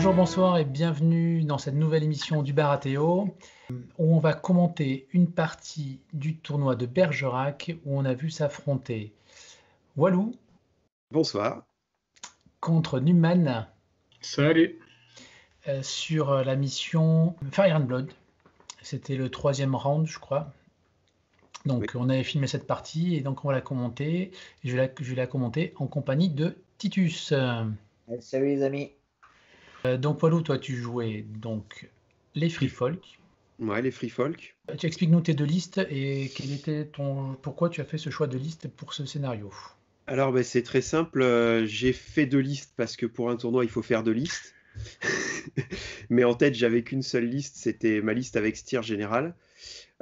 Bonjour, bonsoir et bienvenue dans cette nouvelle émission du Baratéo où on va commenter une partie du tournoi de Bergerac où on a vu s'affronter Walou Bonsoir. contre Numan Salut. sur la mission Fire and Blood. C'était le 3e round, je crois. Donc on avait filmé cette partie et donc on va la commenter. Et je vais la commenter en compagnie de Titus. Salut les amis. Donc Walou, toi tu jouais donc les Free Folk. Ouais, les Free Folk. Tu expliques-nous tes deux listes et pourquoi tu as fait ce choix de liste pour ce scénario. Alors c'est très simple, j'ai fait 2 listes parce que pour un tournoi il faut faire 2 listes. Mais en tête j'avais qu'une seule liste, c'était ma liste avec Styr général.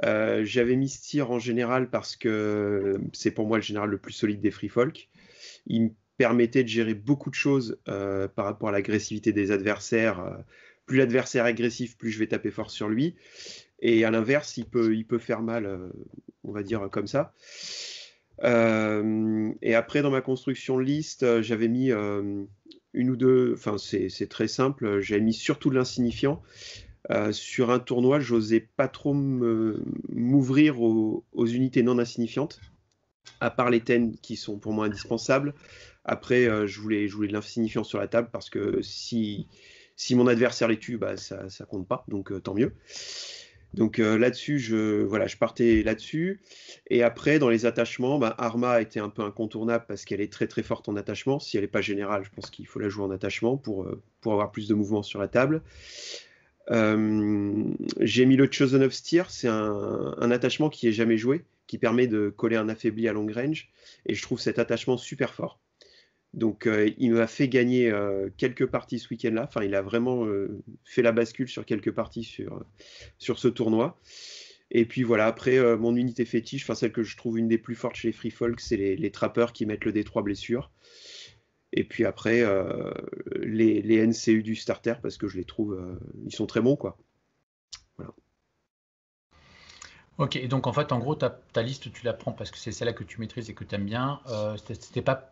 J'avais mis Styr en général parce que c'est pour moi le général le plus solide des Free Folk. Il me permettait de gérer beaucoup de choses par rapport à l'agressivité des adversaires. Plus l'adversaire est agressif, plus je vais taper fort sur lui. Et à l'inverse, il peut faire mal, on va dire comme ça. Et après, dans ma construction de liste, j'avais mis une ou deux... Enfin, c'est très simple. J'avais mis surtout de l'insignifiant. Sur un tournoi, j'osais pas trop m'ouvrir aux unités non insignifiantes, à part les TEN qui sont pour moi indispensables. Après, je voulais de l'insignifiant sur la table parce que si mon adversaire les tue, ça compte pas, donc tant mieux. Donc là-dessus, je partais là-dessus. Et après, dans les attachements, Arma était un peu incontournable parce qu'elle est très très forte en attachement. Si elle n'est pas générale, je pense qu'il faut la jouer en attachement pour avoir plus de mouvement sur la table. J'ai mis le Chosen of Styr, c'est un attachement qui est jamais joué, qui permet de coller un affaibli à long range. Et je trouve cet attachement super fort. Donc il m'a fait gagner quelques parties ce week-end-là. Enfin, il a vraiment fait la bascule sur quelques parties sur ce tournoi. Et puis voilà, après, mon unité fétiche, celle que je trouve une des plus fortes chez les Free Folk, c'est les trappeurs qui mettent le D3 blessure. Et puis après, les NCU du starter, parce que je les trouve, ils sont très bons, quoi. Voilà. Ok, et donc en fait, en gros, ta liste, tu la prends parce que c'est celle-là que tu maîtrises et que tu aimes bien. C'était pas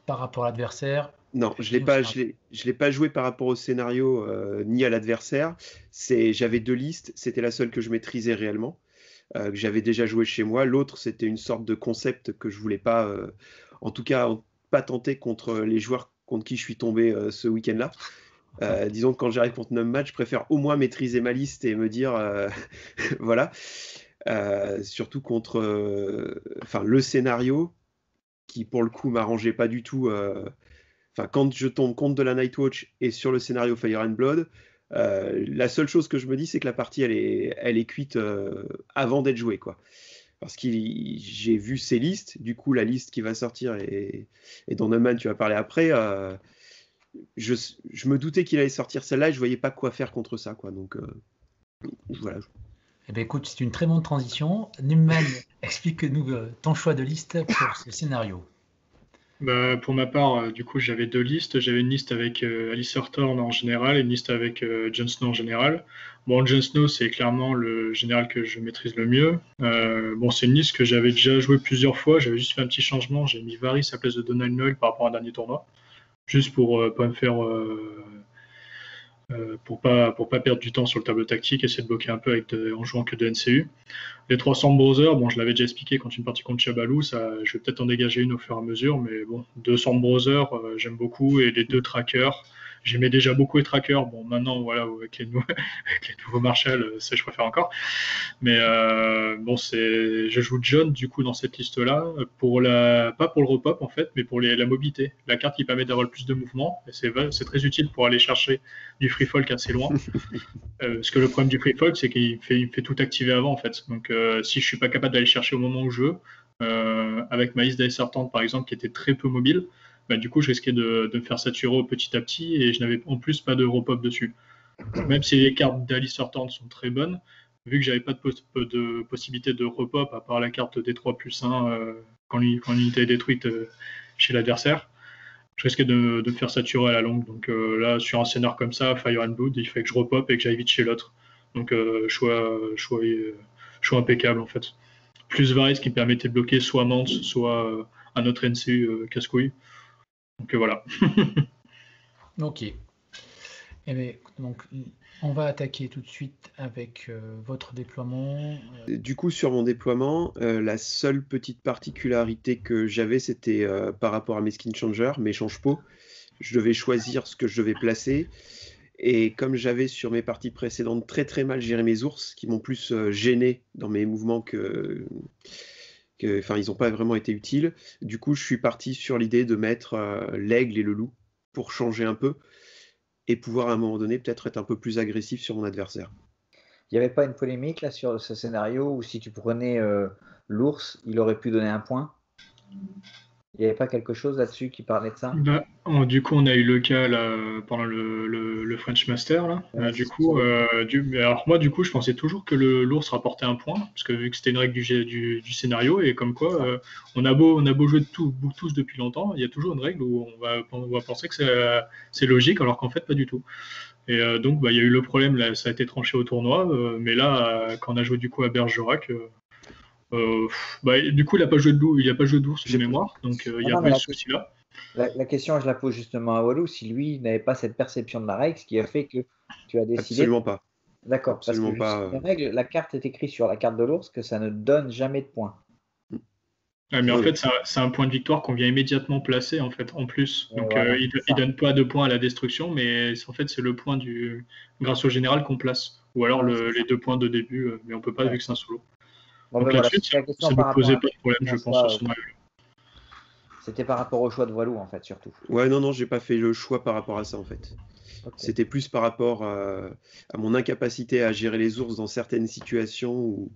par rapport à l'adversaire? Non, je l'ai pas joué par rapport au scénario ni à l'adversaire. J'avais 2 listes, c'était la seule que je maîtrisais réellement, que j'avais déjà joué chez moi. L'autre, c'était une sorte de concept que je voulais pas, en tout cas, pas tenter contre les joueurs contre qui je suis tombé ce week-end-là. Disons que quand j'arrive contre Nummatch, je préfère au moins maîtriser ma liste et me dire, voilà. Surtout contre le scénario qui pour le coup m'arrangeait pas du tout. Quand je tombe contre de la Nightwatch et sur le scénario Fire and Blood, la seule chose que je me dis, c'est que la partie elle est cuite avant d'être jouée, quoi. Parce que j'ai vu ces listes, du coup la liste qui va sortir et dont Neumann tu vas parler après, je me doutais qu'il allait sortir celle-là et je voyais pas quoi faire contre ça, quoi. Donc voilà. Eh bien, écoute, c'est une très bonne transition. Numan, explique-nous ton choix de liste pour ce scénario. Pour ma part, du coup, j'avais 2 listes. J'avais une liste avec Alice Thorne en général et une liste avec Jon Snow en général. Bon, Jon Snow, c'est clairement le général que je maîtrise le mieux. C'est une liste que j'avais déjà jouée plusieurs fois. J'avais juste fait un petit changement. J'ai mis Varys à la place de Donald Noyle par rapport à un dernier tournoi. Juste pour pas me faire... pour pas perdre du temps sur le tableau tactique, essayer de bloquer un peu en jouant que de NCU. Les 300 Brothers, je l'avais déjà expliqué quand une partie contre Chabalou, je vais peut-être en dégager une au fur et à mesure, mais bon, 200 Brothers, j'aime beaucoup, et les 2 trackers, j'aimais déjà beaucoup les trackers. Bon, maintenant, voilà, avec les nouveaux Marshall, ça je préfère encore. Mais je joue John du coup dans cette liste-là pas pour le repop en fait, mais pour la mobilité, la carte qui permet d'avoir le plus de mouvement. Et c'est très utile pour aller chercher du free folk assez loin. Parce que le problème du free folk, c'est qu'il fait tout activer avant en fait. Donc si je suis pas capable d'aller chercher au moment où je veux, avec ma liste d'Alice sortante par exemple qui était très peu mobile, du coup je risquais de me faire saturer petit à petit et je n'avais en plus pas de repop dessus. Même si les cartes d'Alice sortante sont très bonnes, vu que j'avais pas de possibilité de repop à part la carte D3 plus 1 quand l'unité est détruite chez l'adversaire, je risquais de me faire saturer à la longue. Donc là, sur un scénar comme ça, Fire and Blood, il fait que je repop et que j'aille vite chez l'autre. Donc choix impeccable en fait. Plus Varys qui me permettait de bloquer soit Mance, soit un autre NCU casse-couille. Donc voilà. Ok. Eh bien, donc, on va attaquer tout de suite avec votre déploiement. Du coup, sur mon déploiement, la seule petite particularité que j'avais, c'était par rapport à mes skin changers, mes change-peaux. Je devais choisir ce que je devais placer. Et comme j'avais sur mes parties précédentes très très mal géré mes ours, qui m'ont plus gêné dans mes mouvements enfin, ils n'ont pas vraiment été utiles. Du coup, je suis parti sur l'idée de mettre l'aigle et le loup pour changer un peu et pouvoir à un moment donné peut-être être un peu plus agressif sur mon adversaire. Il n'y avait pas une polémique là sur ce scénario où si tu prenais l'ours, il aurait pu donner un point? Il n'y avait pas quelque chose là-dessus qui parlait de ça? Bah, du coup, on a eu le cas là, pendant le French Master. Là. Ouais, Du c'est coup, ça. mais alors moi, du coup, je pensais toujours que l'ours rapportait un point, parce que vu que c'était une règle du scénario, et comme quoi, on a beau jouer tous depuis longtemps, il y a toujours une règle où on va penser que c'est logique, alors qu'en fait, pas du tout. Et donc, bah, il y a eu le problème, là, ça a été tranché au tournoi, mais là, quand on a joué du coup à Bergerac, bah, du coup, il n'a pas joué de loup, il n'a pas joué d'ours de mémoire, donc il n'y a Non, pas mais eu ce souci-là. la question, je la pose justement à Walou, si lui n'avait pas cette perception de la règle, ce qui a fait que tu as décidé. Absolument pas. D'accord, parce que Absolument pas. la règle, la carte est écrite sur la carte de l'ours que ça ne donne jamais de points. Ouais, mais en Oui, fait, c'est un point de victoire qu'on vient immédiatement placer en fait en plus. Donc Voilà, il donne pas de points à la destruction, mais en fait c'est le point grâce au général qu'on place. Ou alors Voilà, les 2 points de début, mais on peut pas ouais. vu que c'est un solo. Bon, Donc ben voilà, là-dessus, c'était la question ça par ne rapport posait à pas de problème, je pense, sur ça, ce scénario. c'était par rapport au choix de Walou en fait, surtout. Ouais, non, j'ai pas fait le choix par rapport à ça en fait. Ok. C'était plus par rapport à mon incapacité à gérer les ours dans certaines situations où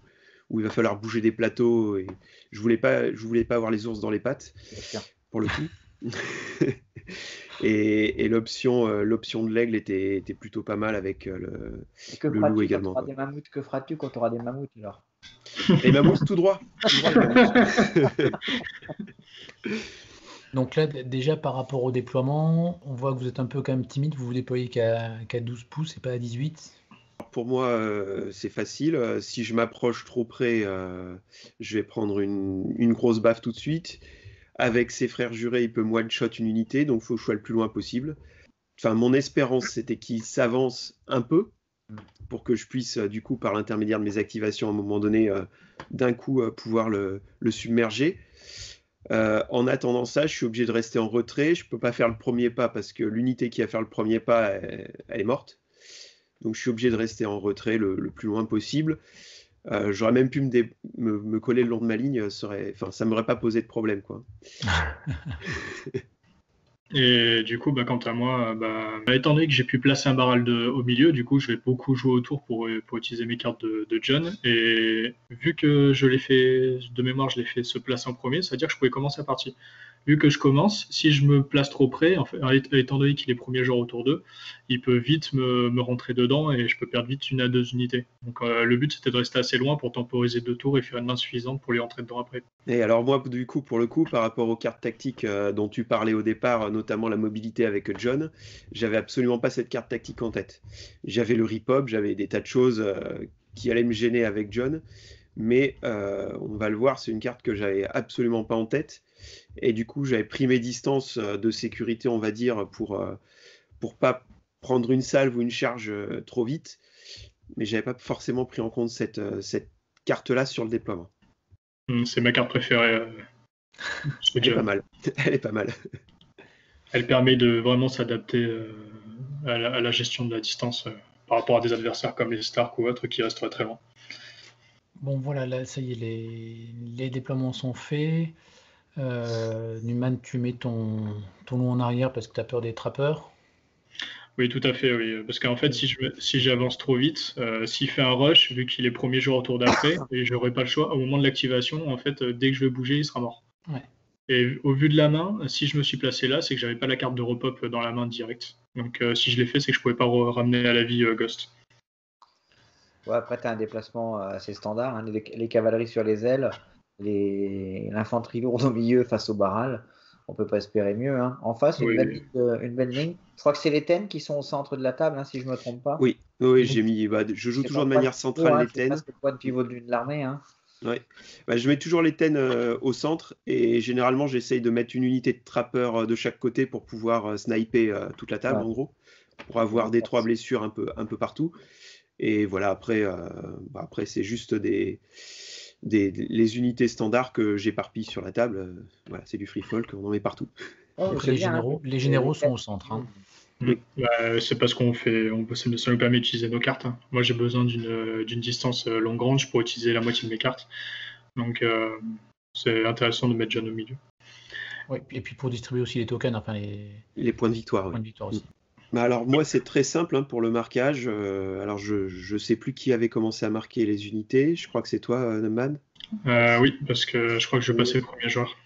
il va falloir bouger des plateaux et je voulais pas avoir les ours dans les pattes, Bien sûr. pour le coup. et l'option de l'aigle était plutôt pas mal avec Et que le loup feras-tu quand tu également, auras quoi. des mammouths? Que feras-tu quand tu auras des mammouths alors? Les mammouths tout droit, les mammouths. Donc là, déjà par rapport au déploiement, on voit que vous êtes un peu quand même timide, vous vous déployez qu'à 12 pouces et pas à 18. Pour moi, c'est facile. Si je m'approche trop près, je vais prendre une grosse baffe tout de suite. Avec ses frères jurés, il peut me one-shot une unité, donc il faut que je sois le plus loin possible. Enfin, mon espérance, c'était qu'il s'avance un peu pour que je puisse, du coup, par l'intermédiaire de mes activations, à un moment donné, d'un coup, pouvoir le submerger. En attendant ça, je suis obligé de rester en retrait. Je peux pas faire le premier pas parce que l'unité qui va faire le premier pas, elle est morte. Donc je suis obligé de rester en retrait le plus loin possible. J'aurais même pu me coller le long de ma ligne, ça m'aurait pas posé de problème, quoi. Et du coup, bah, quant à moi, étant donné que j'ai pu placer un barral au milieu, du coup, je vais beaucoup jouer autour pour utiliser mes cartes de John. Et vu que je l'ai fait, de mémoire, je l'ai fait se placer en premier, ça veut dire que je pouvais commencer la partie. Vu que je commence, si je me place trop près, en fait, étant donné qu'il est premier joueur autour d'eux, il peut vite me rentrer dedans et je peux perdre vite 1 à 2 unités. Donc le but, c'était de rester assez loin pour temporiser 2 tours et faire une main suffisante pour lui rentrer dedans après. Et alors moi, du coup, pour le coup, par rapport aux cartes tactiques dont tu parlais au départ, notamment la mobilité avec John, j'avais absolument pas cette carte tactique en tête. J'avais le rip-hop, j'avais des tas de choses qui allaient me gêner avec John, mais on va le voir, c'est une carte que j'avais absolument pas en tête. Et du coup, j'avais pris mes distances de sécurité, on va dire, pour pas prendre une salve ou une charge trop vite. Mais j'avais pas forcément pris en compte cette carte-là sur le déploiement. C'est ma carte préférée. Elle est pas mal. Elle est pas mal. Elle permet de vraiment s'adapter à la gestion de la distance par rapport à des adversaires comme les Stark ou autres qui restent très loin. Bon voilà, là ça y est, les déploiements sont faits. Numan, tu mets ton loup en arrière parce que tu as peur des trappeurs. Oui, tout à fait, oui. Parce qu'en fait, si j'avance trop vite, s'il fait un rush, vu qu'il est premier joueur au tour d'après, et j'aurai pas le choix, au moment de l'activation, en fait, dès que je vais bouger, il sera mort. Ouais. Et au vu de la main, si je me suis placé là, c'est que j'avais pas la carte de repop dans la main direct. Donc si je l'ai fait, c'est que je pouvais pas ramener à la vie Ghost. Ouais, après, tu as un déplacement assez standard, hein, les cavaleries sur les ailes, l'infanterie lourde au milieu face au barral. On peut pas espérer mieux. Hein. En face, une belle ligne. Je crois que c'est les TEN qui sont au centre de la table, hein, si je me trompe pas. Oui, j'ai mis. Je joue toujours de manière centrale les TEN. C'est le point de pivot de l'armée. Hein. Ouais. Je mets toujours les TEN au centre et généralement j'essaye de mettre une unité de trappeur de chaque côté pour pouvoir sniper toute la table en gros. pour avoir des 3 blessures un peu partout. Et voilà, après c'est juste les unités standards que j'éparpille sur la table. Voilà, c'est du free folk, on en met partout. Après, les généraux sont au centre. Hein. Oui. C'est parce ça nous permet d'utiliser nos cartes. Hein. Moi, j'ai besoin d'une distance long range pour utiliser la moitié de mes cartes. Donc, c'est intéressant de mettre John au milieu. Oui, et puis pour distribuer aussi les tokens, enfin les points de victoire. Points de victoire aussi. Alors moi c'est très simple hein, pour le marquage. Alors je sais plus qui avait commencé à marquer les unités. Je crois que c'est toi, Nomad. Oui, parce que je crois que je passais le premier joueur.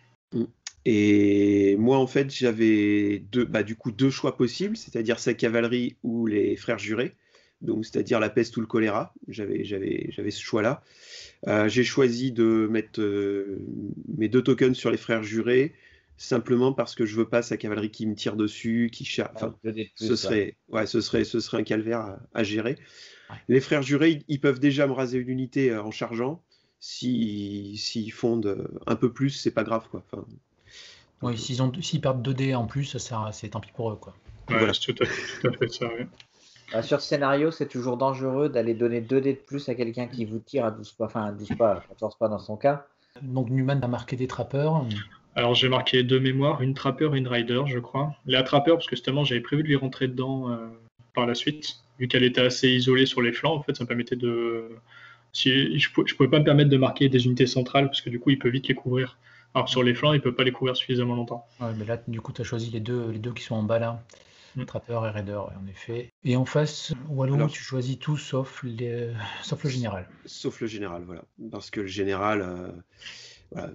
Et moi en fait j'avais deux choix possibles, c'est-à-dire sa cavalerie ou les frères jurés. Donc c'est-à-dire la peste ou le choléra. J'avais ce choix-là. J'ai choisi de mettre mes 2 tokens sur les frères jurés. Simplement parce que je veux pas sa cavalerie qui me tire dessus, ce serait un calvaire à gérer. Ouais. Les frères jurés, ils peuvent déjà me raser une unité en chargeant. S'ils fondent un peu plus, c'est pas grave quoi. Enfin, oui, s'ils perdent 2 dés en plus, c'est tant pis pour eux quoi. Ouais, voilà. C'est tout à fait ça. Ouais. Sur ce scénario, c'est toujours dangereux d'aller donner 2 dés de plus à quelqu'un qui vous tire à 12 pas, enfin à 12 pas, à 14 pas dans son cas. Donc Numan a marqué des trappeurs. Alors j'ai marqué 2 mémoires, une trappeur et une rider, je crois. La trappeur, parce que justement j'avais prévu de lui rentrer dedans par la suite, vu qu'elle était assez isolée sur les flancs. En fait, ça me permettait de. Je pouvais pas me permettre de marquer des unités centrales, parce que du coup il peut vite les couvrir. Alors sur les flancs, il peut pas les couvrir suffisamment longtemps. Ouais, mais là, du coup, tu as choisi les deux qui sont en bas là. Trappeur et raider, en effet. Et en face, Wallo, tu choisis tout sauf le général. Sauf le général, voilà. Parce que le général. Voilà,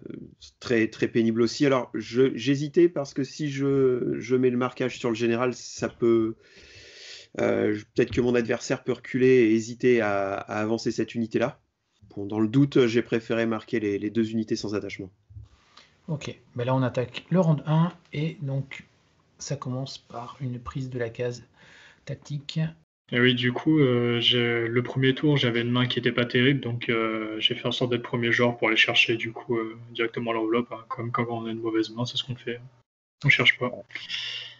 très, très pénible aussi. Alors, j'hésitais parce que si je mets le marquage sur le général, ça peut. Peut-être que mon adversaire peut reculer et hésiter à avancer cette unité-là. Bon, dans le doute, j'ai préféré marquer les 2 unités sans attachement. Ok, ben là on attaque le round 1 et donc ça commence par une prise de la case tactique. Et oui, du coup, le premier tour, j'avais une main qui n'était pas terrible, donc j'ai fait en sorte d'être premier joueur pour aller chercher du coup directement l'enveloppe. Hein. Comme quand on a une mauvaise main, c'est ce qu'on fait. On cherche pas.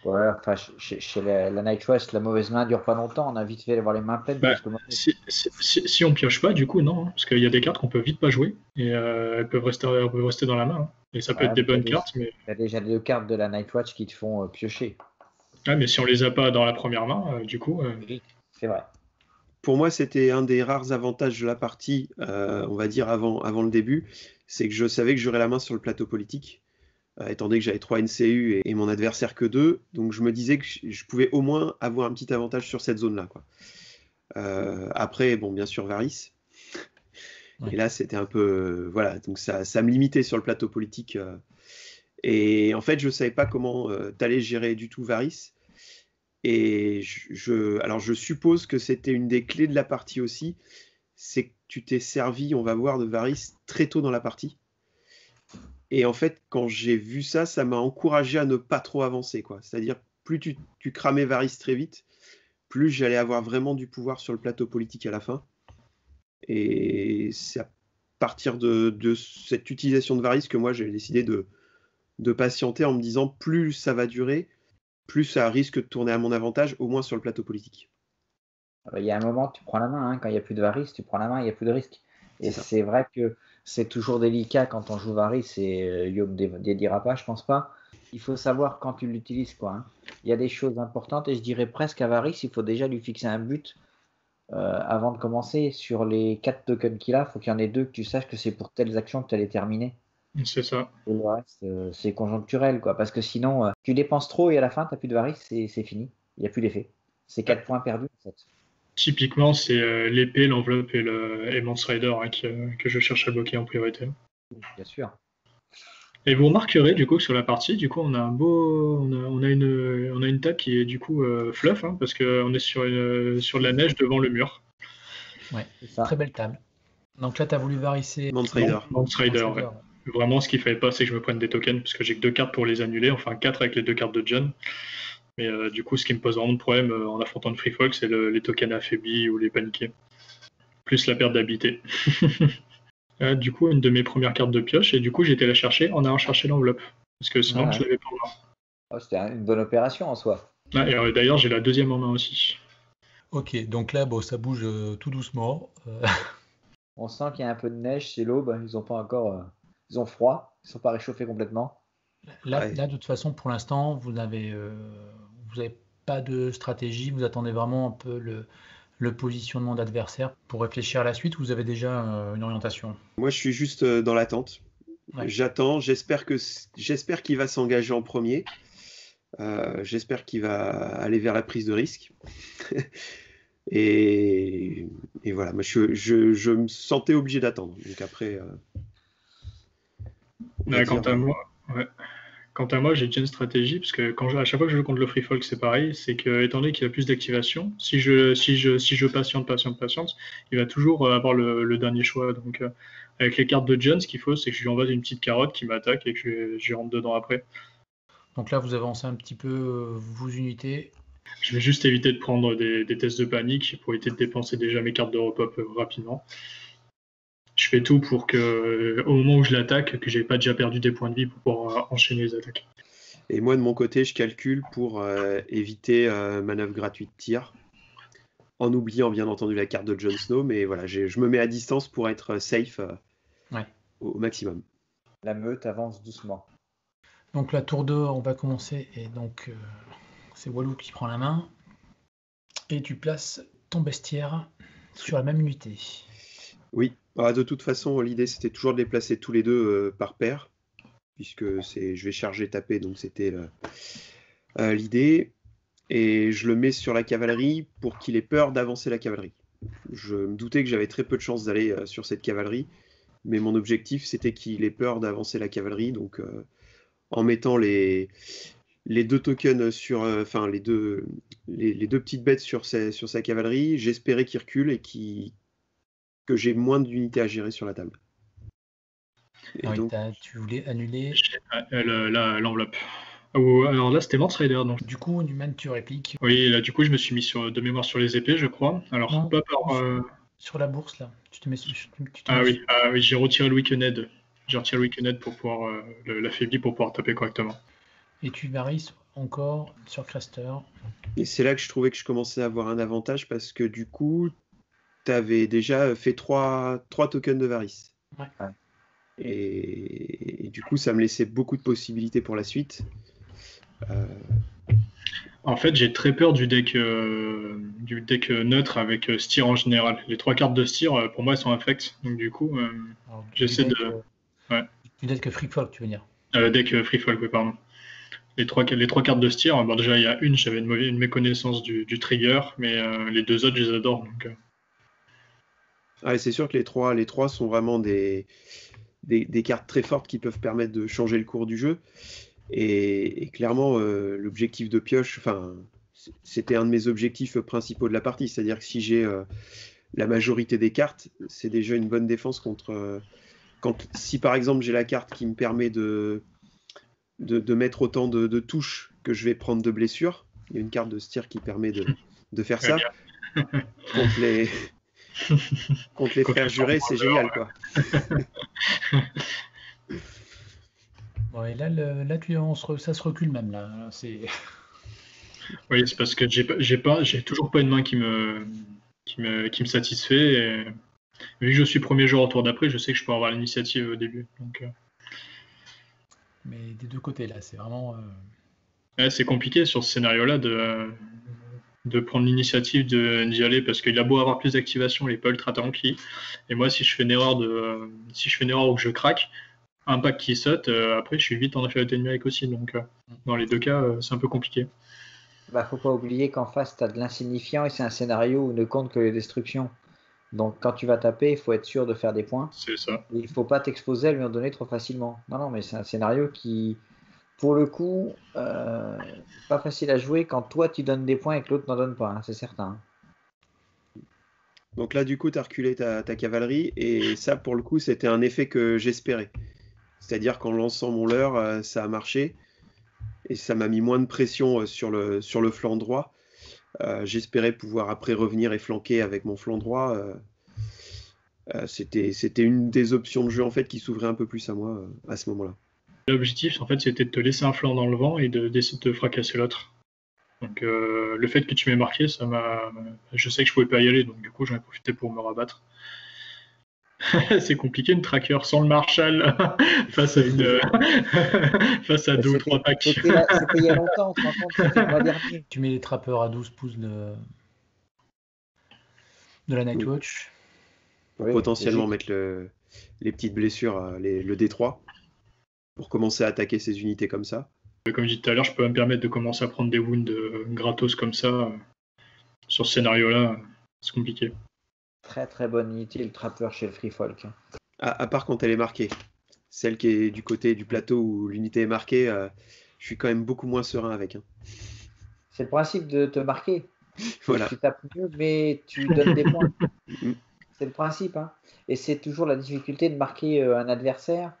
Ouais, enfin, chez la Night West, la mauvaise main dure pas longtemps. On a vite fait d'avoir les mains pleines. Parce que si on pioche pas, du coup, non. Hein, parce qu'il y a des cartes qu'on peut vite pas jouer et elles peuvent rester dans la main. Hein. Et ça peut être des bonnes cartes. Mais il y a déjà 2 cartes de la Night Watch qui te font piocher. Ouais, mais si on les a pas dans la première main, du coup. Oui, c'est vrai. Pour moi, c'était un des rares avantages de la partie, on va dire avant le début, c'est que je savais que j'aurais la main sur le plateau politique. Étant donné que j'avais 3 NCU et mon adversaire que 2, donc je me disais que je pouvais au moins avoir un petit avantage sur cette zone-là. Après, bon, bien sûr, Varys. Ouais. Et là, c'était un peu... voilà, donc ça me limitait sur le plateau politique. Et en fait, je ne savais pas comment t'allais gérer du tout Varys. Et alors, je suppose que c'était une des clés de la partie aussi, c'est que tu t'es servi, on va voir, de Varys très tôt dans la partie. Et en fait, quand j'ai vu ça, ça m'a encouragé à ne pas trop avancer, quoi. C'est-à-dire, plus tu cramais Varys très vite, plus j'allais avoir vraiment du pouvoir sur le plateau politique à la fin. Et c'est à partir de cette utilisation de Varys que moi, j'ai décidé de patienter en me disant, plus ça va durer, plus ça risque de tourner à mon avantage, au moins sur le plateau politique. Il y a un moment, tu prends la main. Hein. Quand il n'y a plus de Varys, tu prends la main, il n'y a plus de risque. Et c'est vrai que c'est toujours délicat quand on joue Varys, et Yom ne dira pas, je pense pas. Il faut savoir quand tu l'utilises, quoi. Hein. Il y a des choses importantes, et je dirais presque à Varys, il faut déjà lui fixer un but avant de commencer. Sur les 4 tokens qu'il a, il faut qu'il y en ait 2 que tu saches que c'est pour telles actions que tu allais terminer. C'est ça. Et le reste, c'est conjoncturel, quoi. Parce que sinon, tu dépenses trop et à la fin, tu n'as plus de Varys, c'est fini. Il n'y a plus d'effet. C'est 4 points perdus, en fait. Typiquement, c'est l'épée, l'enveloppe et Mance Rider hein, que je cherche à bloquer en priorité. Bien sûr. Et vous remarquerez du coup que sur la partie, du coup, on a une table qui est du coup fluff, hein, parce qu'on est sur de la neige devant le mur. Ouais, très belle table. Donc là, tu as voulu varisser Mance Rider. Mance Rider, ouais. Vraiment, ce qu'il ne fallait pas, c'est que je me prenne des tokens, parce que j'ai que 2 cartes pour les annuler, enfin 4 avec les 2 cartes de John. Mais du coup, ce qui me pose vraiment de problème en affrontant le free folk, c'est les tokens affaiblis ou les paniqués. Plus la perte d'habilité. Du coup, une de mes premières cartes de pioche, et du coup, j'ai été la chercher en allant chercher l'enveloppe. Parce que sinon, je l'avais pas en main. C'était une bonne opération en soi. Ah, et d'ailleurs, j'ai la deuxième en main aussi. Ok, donc là, bon, ça bouge tout doucement. On sent qu'il y a un peu de neige, c'est l'aube. Ils ont pas encore, ils ont froid. Ils sont pas réchauffés complètement. Là, Ouais. là, de toute façon, pour l'instant, vous avez pas de stratégie. Vous attendez vraiment un peu le positionnement d'adversaire pour réfléchir à la suite. Ou vous avez déjà une orientation. Moi, je suis juste dans l'attente. Ouais. J'attends. J'espère qu'il va s'engager en premier. J'espère qu'il va aller vers la prise de risque. Et voilà, moi, je me sentais obligé d'attendre. Donc après, on va Quant dire. à moi, ouais. Quant à moi, j'ai déjà une stratégie, parce que à chaque fois que je joue contre le Free Folk, c'est pareil, c'est que, étant donné qu'il a plus d'activation, si je patiente, il va toujours avoir le dernier choix. Donc, avec les cartes de John, ce qu'il faut, c'est que je lui envoie une petite carotte qui m'attaque et que je rentre dedans après. Donc là, vous avancez un petit peu vos unités. Je vais juste éviter de prendre des tests de panique pour éviter de dépenser déjà mes cartes de repop rapidement. Je fais tout pour que, au moment où je l'attaque, que j'ai pas déjà perdu des points de vie pour pouvoir enchaîner les attaques. Et moi, de mon côté, je calcule pour éviter manœuvre gratuite tir, en oubliant bien entendu la carte de Jon Snow, mais voilà, je me mets à distance pour être safe Ouais. au maximum. La meute avance doucement. Donc la tour 2, on va commencer. Et donc, c'est Walou qui prend la main. Et tu places ton bestiaire sur la même unité. Oui, de toute façon, l'idée c'était toujours de les placer tous les deux par paire, puisque je vais charger taper, donc c'était l'idée. Et je le mets sur la cavalerie pour qu'il ait peur d'avancer la cavalerie. Je me doutais que j'avais très peu de chances d'aller sur cette cavalerie, mais mon objectif c'était qu'il ait peur d'avancer la cavalerie, donc en mettant les deux tokens sur, enfin les deux petites bêtes sur sa cavalerie, j'espérais qu'il recule et que j'ai moins d'unités à gérer sur la table. Et Ah oui, donc, tu voulais annuler. L'enveloppe. Alors là, c'était Mance Rider. Donc. Du coup, Newman, tu répliques. Oui, là, du coup, je me suis mis de mémoire sur les épées, je crois. Alors, Non, pas par. sur la bourse, là. Tu te mets Oui, j'ai retiré le Weakened. J'ai retiré le Weakened pour pouvoir l'affaiblir pour pouvoir taper correctement. Et tu varies encore sur Craster. Et c'est là que je trouvais que je commençais à avoir un avantage parce que du coup, tu avais déjà fait 3 tokens de Varys. Ouais. Et du coup, ça me laissait beaucoup de possibilités pour la suite. En fait, j'ai très peur du deck neutre avec Styr en général. Les 3 cartes de Styr, pour moi, elles sont infectes. Donc du coup, j'essaie de... Ouais. Du deck Free Folk, tu veux dire. Deck Free Folk, oui, pardon. Les trois cartes de Styr, bon, déjà, il y a une, j'avais une méconnaissance du trigger, mais les deux autres, je les adore. Donc, c'est sûr que les trois sont vraiment des cartes très fortes qui peuvent permettre de changer le cours du jeu. Et clairement, l'objectif de pioche, c'était un de mes objectifs principaux de la partie. C'est-à-dire que si j'ai la majorité des cartes, c'est déjà une bonne défense contre... si par exemple j'ai la carte qui me permet de mettre autant de touches que je vais prendre de blessures, il y a une carte de Styr qui permet de faire ça. Contre les frères jurés, c'est génial, quoi. Bon, et là, ça se recule même, là. Oui, c'est parce que j'ai toujours pas une main qui me satisfait. Et vu que je suis premier joueur au tour d'après, je sais que je peux avoir l'initiative au début. Donc, mais des deux côtés, là, c'est vraiment... c'est compliqué sur ce scénario-là de prendre l'initiative d'y aller parce qu'il a beau avoir plus d'activation, il est pas ultra tanky. Et moi, si je fais une erreur ou que je craque, un pack qui saute, après je suis vite en infériorité numérique aussi. Donc, dans les deux cas, c'est un peu compliqué. Faut pas oublier qu'en face, tu as de l'insignifiant et c'est un scénario où ne compte que les destructions. Donc quand tu vas taper, il faut être sûr de faire des points. C'est ça. Et il faut pas t'exposer à lui en donner trop facilement. Non, mais c'est un scénario qui, pour le coup, pas facile à jouer quand toi tu donnes des points et que l'autre n'en donne pas, hein, c'est certain. Donc là, du coup, tu as reculé ta cavalerie, et ça, pour le coup, c'était un effet que j'espérais. C'est-à-dire qu'en lançant mon leurre, ça a marché, et ça m'a mis moins de pression sur le flanc droit. J'espérais pouvoir après revenir et flanquer avec mon flanc droit. C'était une des options de jeu en fait qui s'ouvrait un peu plus à moi à ce moment-là. L'objectif, en fait, c'était de te laisser un flanc dans le vent et d'essayer de fracasser l'autre. Donc le fait que tu m'aies marqué, je sais que je pouvais pas y aller, donc du coup j'en ai profité pour me rabattre. C'est compliqué une tracker sans le Marshall face à face à 2 ou 3 packs. C'était il y a longtemps, on se rend compte, c'était le mois dernier. Tu mets les trappeurs à 12 pouces de la Nightwatch. Pour potentiellement mettre les petites blessures, le D3, pour commencer à attaquer ces unités comme ça. Comme je disais tout à l'heure, je peux me permettre de commencer à prendre des wounds gratos comme ça. Sur ce scénario-là, c'est compliqué. Très très bonne unité, le trappeur chez le Free Folk. À part quand elle est marquée. Celle qui est du côté du plateau où l'unité est marquée, je suis quand même beaucoup moins serein avec. C'est le principe de te marquer. Voilà. Tu tapes mieux, mais tu donnes des points. C'est le principe. Et c'est toujours la difficulté de marquer un adversaire.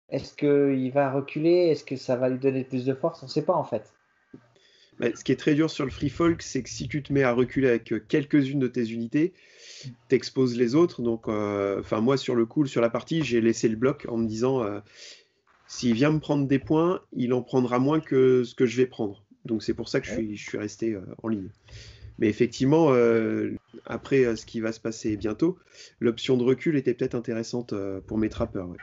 Est-ce qu'il va reculer? Est-ce que ça va lui donner plus de force? On ne sait pas en fait. Ce qui est très dur sur le Free Folk, c'est que si tu te mets à reculer avec quelques-unes de tes unités, t'exposes les autres. Donc, moi, sur le coup, sur la partie, j'ai laissé le bloc en me disant s'il vient me prendre des points, il en prendra moins que ce que je vais prendre. Donc, c'est pour ça que je suis resté en ligne. Mais effectivement, après ce qui va se passer bientôt, l'option de recul était peut-être intéressante pour mes trappeurs. Ouais.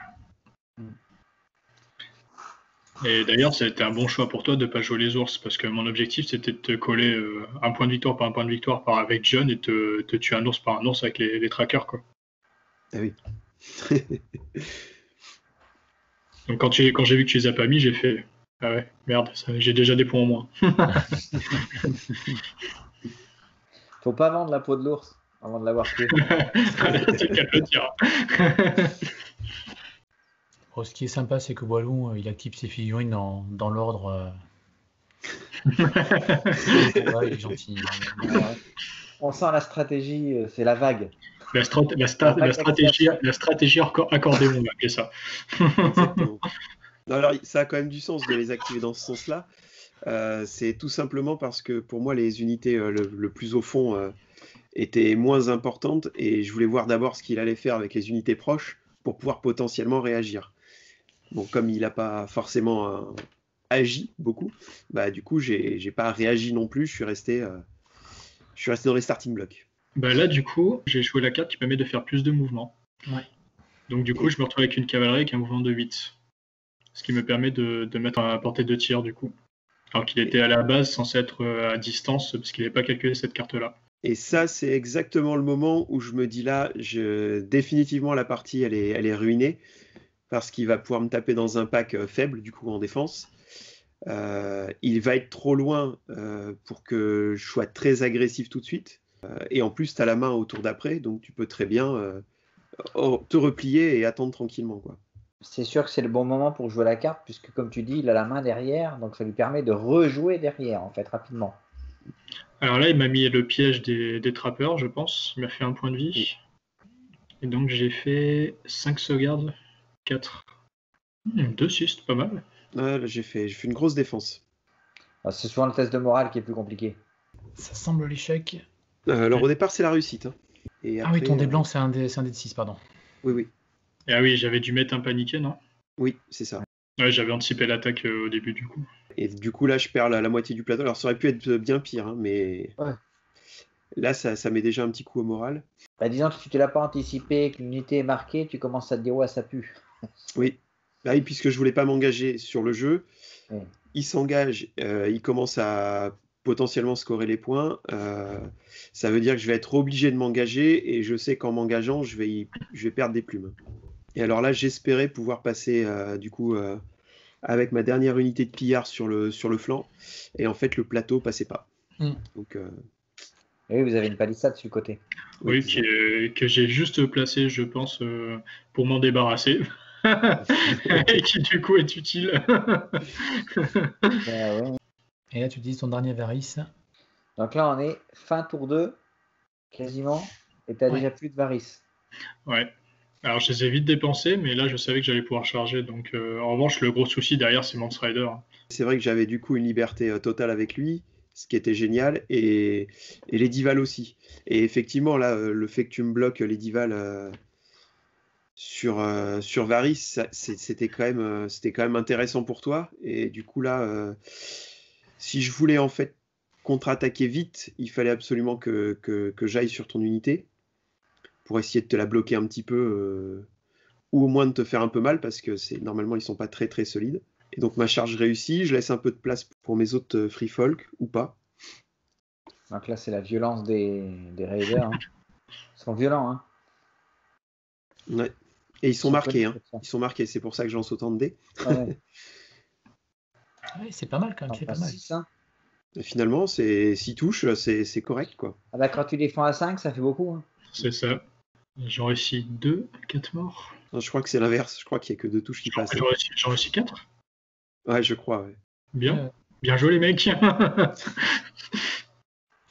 Et d'ailleurs, c'était un bon choix pour toi de ne pas jouer les ours, parce que mon objectif, c'était de te coller un point de victoire par un point de victoire avec John et te tuer un ours par un ours avec les trackers, quoi. Ah oui. Donc quand j'ai vu que tu les as pas mis, j'ai fait ah ouais, merde, j'ai déjà des points en moins. Faut pas vendre la peau de l'ours avant de l'avoir tué. C'est qu'à le dire. Ce qui est sympa, c'est que Walou, il active ses figurines dans l'ordre. Ouais, il est gentil. On sent la stratégie, c'est la vague. La stratégie accordée, on va appeler ça. Exactement. Alors, ça a quand même du sens de les activer dans ce sens-là. C'est tout simplement parce que pour moi, les unités le plus au fond étaient moins importantes et je voulais voir d'abord ce qu'il allait faire avec les unités proches pour pouvoir potentiellement réagir. Bon, comme il n'a pas forcément agi beaucoup, du coup, j'ai pas réagi non plus. Je suis resté dans les starting blocks. Là, du coup, j'ai joué la carte qui permet de faire plus de mouvements. Ouais. Donc, du coup, je me retrouve avec une cavalerie avec un mouvement de 8. Ce qui me permet de mettre à portée de tir, du coup. Alors qu'il était à la base censé être à distance, parce qu'il n'avait pas calculé cette carte-là. Et ça, c'est exactement le moment où je me dis là, définitivement, la partie, elle est ruinée. Parce qu'il va pouvoir me taper dans un pack faible, du coup, en défense. Il va être trop loin pour que je sois très agressif tout de suite. Et en plus, tu as la main au tour d'après, donc tu peux très bien te replier et attendre tranquillement, quoi. C'est sûr que c'est le bon moment pour jouer la carte, puisque comme tu dis, il a la main derrière, donc ça lui permet de rejouer derrière, en fait, rapidement. Alors là, il m'a mis le piège des trappeurs, je pense. Il m'a fait un point de vie. Oui. Et donc, j'ai fait 5 sauvegardes. 4. 2, 6, pas mal. Là, j'ai fait une grosse défense. C'est souvent le test de morale qui est plus compliqué. Ça semble l'échec. Alors au départ, c'est la réussite. Et après, oui, ton dé blanc, c'est un dé de 6, pardon. Oui. Et ah oui, j'avais dû mettre un paniqué, non? Oui, c'est ça. Ouais, j'avais anticipé l'attaque au début, du coup. Et du coup, là, je perds la moitié du plateau. Alors, ça aurait pu être bien pire, mais là, ça met déjà un petit coup au moral. Disons que si tu ne l'as pas anticipé, que l'unité est marquée, tu commences à te dire « ouais, ça pue ». Oui, puisque je voulais pas m'engager sur le jeu. Il s'engage, il commence à potentiellement scorer les points. Ça veut dire que je vais être obligé de m'engager et je sais qu'en m'engageant, je vais perdre des plumes. Et alors là, j'espérais pouvoir passer du coup avec ma dernière unité de pillard sur le flanc. Et en fait, le plateau passait pas. Donc, oui, vous avez une palissade sur le côté. Oui, que j'ai juste placé, je pense, pour m'en débarrasser. Et qui du coup est utile. Ouais. Et là, tu utilises ton dernier Varys. Donc là, on est fin tour 2, quasiment, et tu as déjà plus de Varys. Ouais. Alors, je les ai vite dépensés, mais là, je savais que j'allais pouvoir charger. Donc, en revanche, le gros souci derrière, c'est Mance Rider. C'est vrai que j'avais du coup une liberté totale avec lui, ce qui était génial, et les divals aussi. Et effectivement, là, le fait que tu me bloques les divals sur Varys, c'était quand même intéressant pour toi. Et du coup, là, si je voulais en fait contre-attaquer vite, il fallait absolument que j'aille sur ton unité pour essayer de te la bloquer un petit peu, ou au moins de te faire un peu mal, parce que normalement ils sont pas très très solides. Et donc ma charge réussit, je laisse un peu de place pour mes autres free folk, ou pas. Donc là, c'est la violence des raiders. Hein. Ils sont violents. Hein. Ouais. Et ils sont marqués, connus hein. pour ça. Ils sont marqués, c'est pour ça que j'en lance autant de dés. Ouais. Ouais, c'est pas mal quand même, T'en c'est pas passes mal. 6, hein. Et finalement, 6 touches, c'est correct, quoi. Ah bah, quand tu défends à 5, ça fait beaucoup. Hein. C'est ça. J'en réussis 2, 4 morts. Non, je crois que c'est l'inverse, je crois qu'il y a que 2 touches qui passent. J'en réussis 4. Ouais, je crois, ouais. Bien. Bien joué les mecs.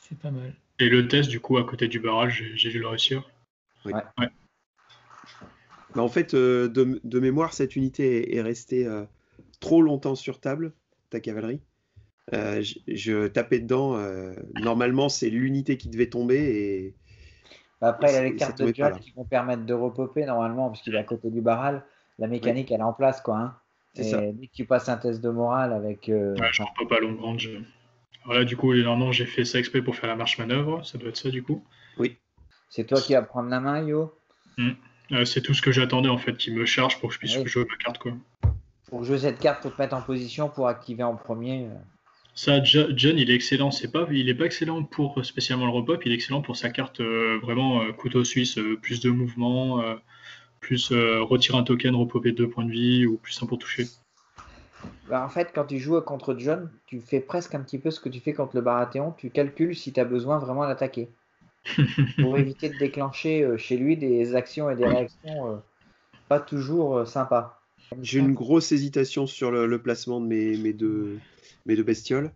C'est pas mal. Et le test, du coup, à côté du barrage, j'ai dû le réussir. Oui. Ouais. Ouais. Bah, en fait, de mémoire, cette unité est restée trop longtemps sur table, ta cavalerie. Je tapais dedans. Normalement, c'est l'unité qui devait tomber. Et Bah, après, il y a et les ça cartes de tombait pas, John là. qui vont permettre de repopper normalement, puisqu'il est à côté du barral. La mécanique, elle est en place, quoi. Hein. C'est Et ça. dès que tu passes un test de morale avec. Ouais, je peux pas long range. Voilà, du coup, normalement, j'ai fait ça exprès pour faire la marche manœuvre. Ça doit être ça, du coup. Oui. C'est toi qui vas prendre la main, Yo. C'est tout ce que j'attendais, en fait, qu'il me charge pour que je puisse Oui. jouer ma carte, quoi. Pour jouer cette carte, faut te mettre en position pour activer en premier. Ça, John, il est excellent. Il est pas excellent pour spécialement le repop. Il est excellent pour sa carte vraiment couteau suisse, plus de mouvement, plus retirer un token, repopper 2 points de vie ou plus 1 pour toucher. Bah, en fait, quand tu joues contre John, tu fais presque un petit peu ce que tu fais contre le Baratheon. Tu calcules si tu as besoin vraiment d'attaquer. Pour éviter de déclencher chez lui des actions et des réactions pas toujours sympas. J'ai une grosse hésitation sur le placement de mes deux bestioles.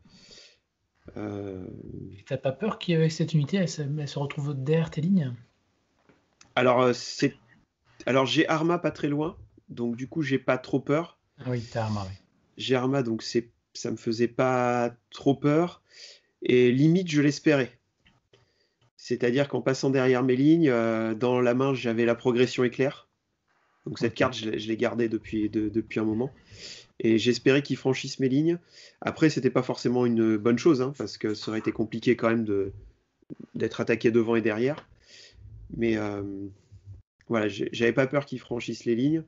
T'as pas peur qu'avec cette unité, elle se retrouve derrière tes lignes? Alors, j'ai Arma pas très loin, donc du coup, j'ai pas trop peur. Ah oui, t'as Arma, oui. J'ai Arma, donc ça me faisait pas trop peur. Et limite, je l'espérais. C'est-à-dire qu'en passant derrière mes lignes, dans la main, j'avais la progression éclair. Donc cette carte, je l'ai gardée depuis un moment. Et j'espérais qu'il franchisse mes lignes. Après, c'était pas forcément une bonne chose, hein, parce que ça aurait été compliqué quand même d'être attaqué devant et derrière. Mais voilà, j'avais pas peur qu'il franchisse les lignes.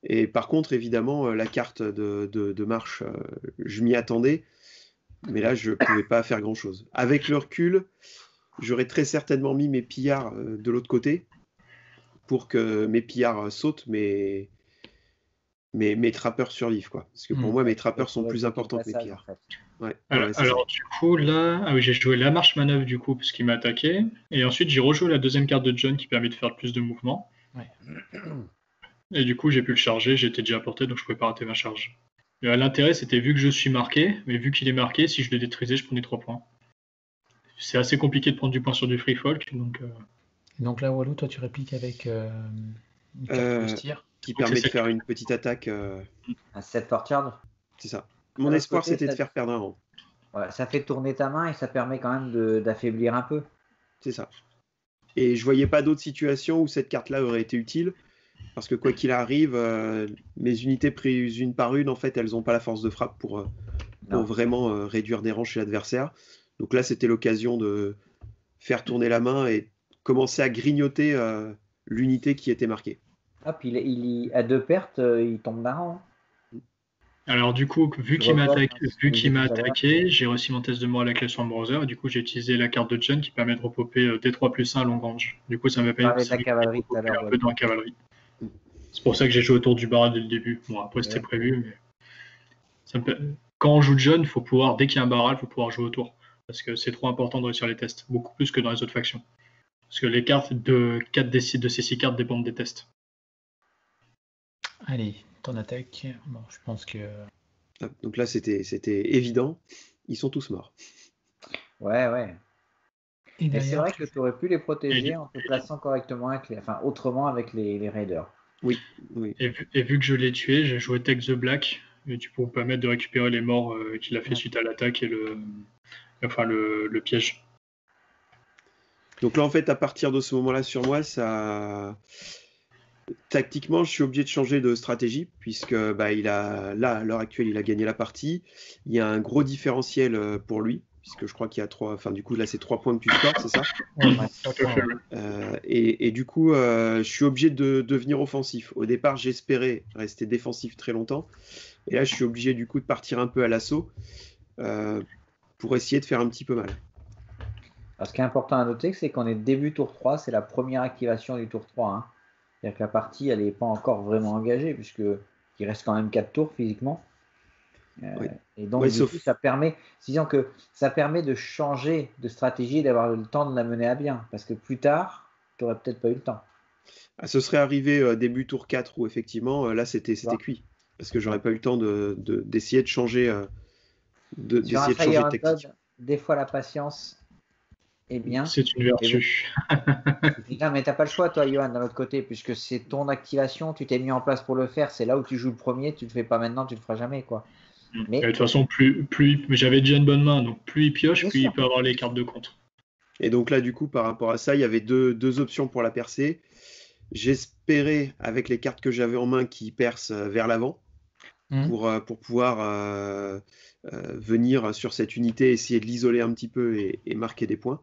Et par contre, évidemment, la carte de marche, je m'y attendais. Mais là, je pouvais pas faire grand-chose. Avec le recul, j'aurais très certainement mis mes pillards de l'autre côté pour que mes pillards sautent, mais mes trappeurs survivent, quoi. Parce que pour moi, mes trappeurs sont plus importants que mes pillards. En fait. Ouais, Alors du coup, là, oui, j'ai joué la marche manœuvre du coup parce qu'il m'a attaqué. Et ensuite, j'ai rejoué la deuxième carte de John qui permet de faire plus de mouvement. Ouais. Et du coup, j'ai pu le charger. J'étais déjà à portée, donc je pouvais pas rater ma charge. Et l'intérêt, c'était vu que je suis marqué, mais vu qu'il est marqué, si je le détruisais, je prenais 3 points. C'est assez compliqué de prendre du point sur du free folk, donc. Donc là, Walou, toi, tu répliques avec une carte de tir. qui permet de faire une petite attaque. Un 7 fortune. C'est ça. Mon espoir, c'était de faire perdre un rang. Ouais, ça fait tourner ta main et ça permet quand même d'affaiblir un peu. C'est ça. Et je voyais pas d'autres situations où cette carte-là aurait été utile. Parce que quoi qu'il arrive, mes unités prises une par une, en fait, elles n'ont pas la force de frappe pour vraiment réduire des rangs chez l'adversaire. Donc là, c'était l'occasion de faire tourner la main et commencer à grignoter l'unité qui était marquée. Ah, puis à 2 pertes, il tombe d'un rang. Alors du coup, vu qu'il m'a attaqué, j'ai réussi mon test de morale avec le Storm Browser, et du coup j'ai utilisé la carte de John qui permet de repopper D3 plus 1 à long range. Du coup ça m'a permis de la cavalerie tout à l'heure, un peu dans la cavalerie. C'est pour ça que j'ai joué autour du barrage dès le début. Bon, après c'était prévu, mais quand on joue John, il faut pouvoir, dès qu'il y a un barrage, il faut pouvoir jouer autour. Parce que c'est trop important de réussir les tests, beaucoup plus que dans les autres factions. Parce que les cartes de 4 de ces 6 cartes dépendent des tests. Allez, ton attaque. Bon, je pense que. Donc là, c'était évident. Ils sont tous morts. Ouais. Et c'est vrai que tu aurais pu les protéger en te plaçant correctement autrement avec les raiders. Oui. Et vu que je l'ai tué, j'ai joué Take the Black. Et tu peux permettre de récupérer les morts qu'il a fait suite à l'attaque et le piège. Donc là, en fait, à partir de ce moment-là, sur moi, ça. Tactiquement, je suis obligé de changer de stratégie puisque là, à l'heure actuelle, il a gagné la partie. Il y a un gros différentiel pour lui puisque je crois qu'il y a 3, enfin du coup là c'est 3 points que tu scores, c'est ça? Ouais, Tout à fait, oui. Et du coup, je suis obligé de devenir offensif. Au départ, j'espérais rester défensif très longtemps, et là je suis obligé du coup de partir un peu à l'assaut pour essayer de faire un petit peu mal. Alors, ce qui est important à noter, c'est qu'on est début tour 3, c'est la première activation du tour 3. Hein. C'est-à-dire que la partie, elle n'est pas encore vraiment engagée, puisqu'il reste quand même 4 tours physiquement. Ouais. Et donc, Ouais, du sauf- coup, disons que ça permet de changer de stratégie et d'avoir le temps de la mener à bien. Parce que plus tard, tu n'aurais peut-être pas eu le temps. ce serait arrivé début tour 4 où effectivement là c'était Tu vois. cuit. Parce que j'aurais pas eu le temps d'essayer de changer, Sur un d'essayer de changer Fire de and tactique. Blood, des fois la patience est bien. C'est une Mais bon, vertu. non, mais t'as pas le choix, toi, Johan, d'un autre côté, puisque c'est ton activation, tu t'es mis en place pour le faire, c'est là où tu joues le premier, tu le fais pas maintenant, tu le feras jamais, quoi. Et Mais de toute façon, j'avais déjà une bonne main, donc plus il pioche, Bien plus il sûr. peut avoir les cartes de contre. Et donc là, du coup, par rapport à ça, il y avait deux options pour la percer. J'espérais, avec les cartes que j'avais en main, qu'il perce vers l'avant pour pouvoir venir sur cette unité, essayer de l'isoler un petit peu et marquer des points.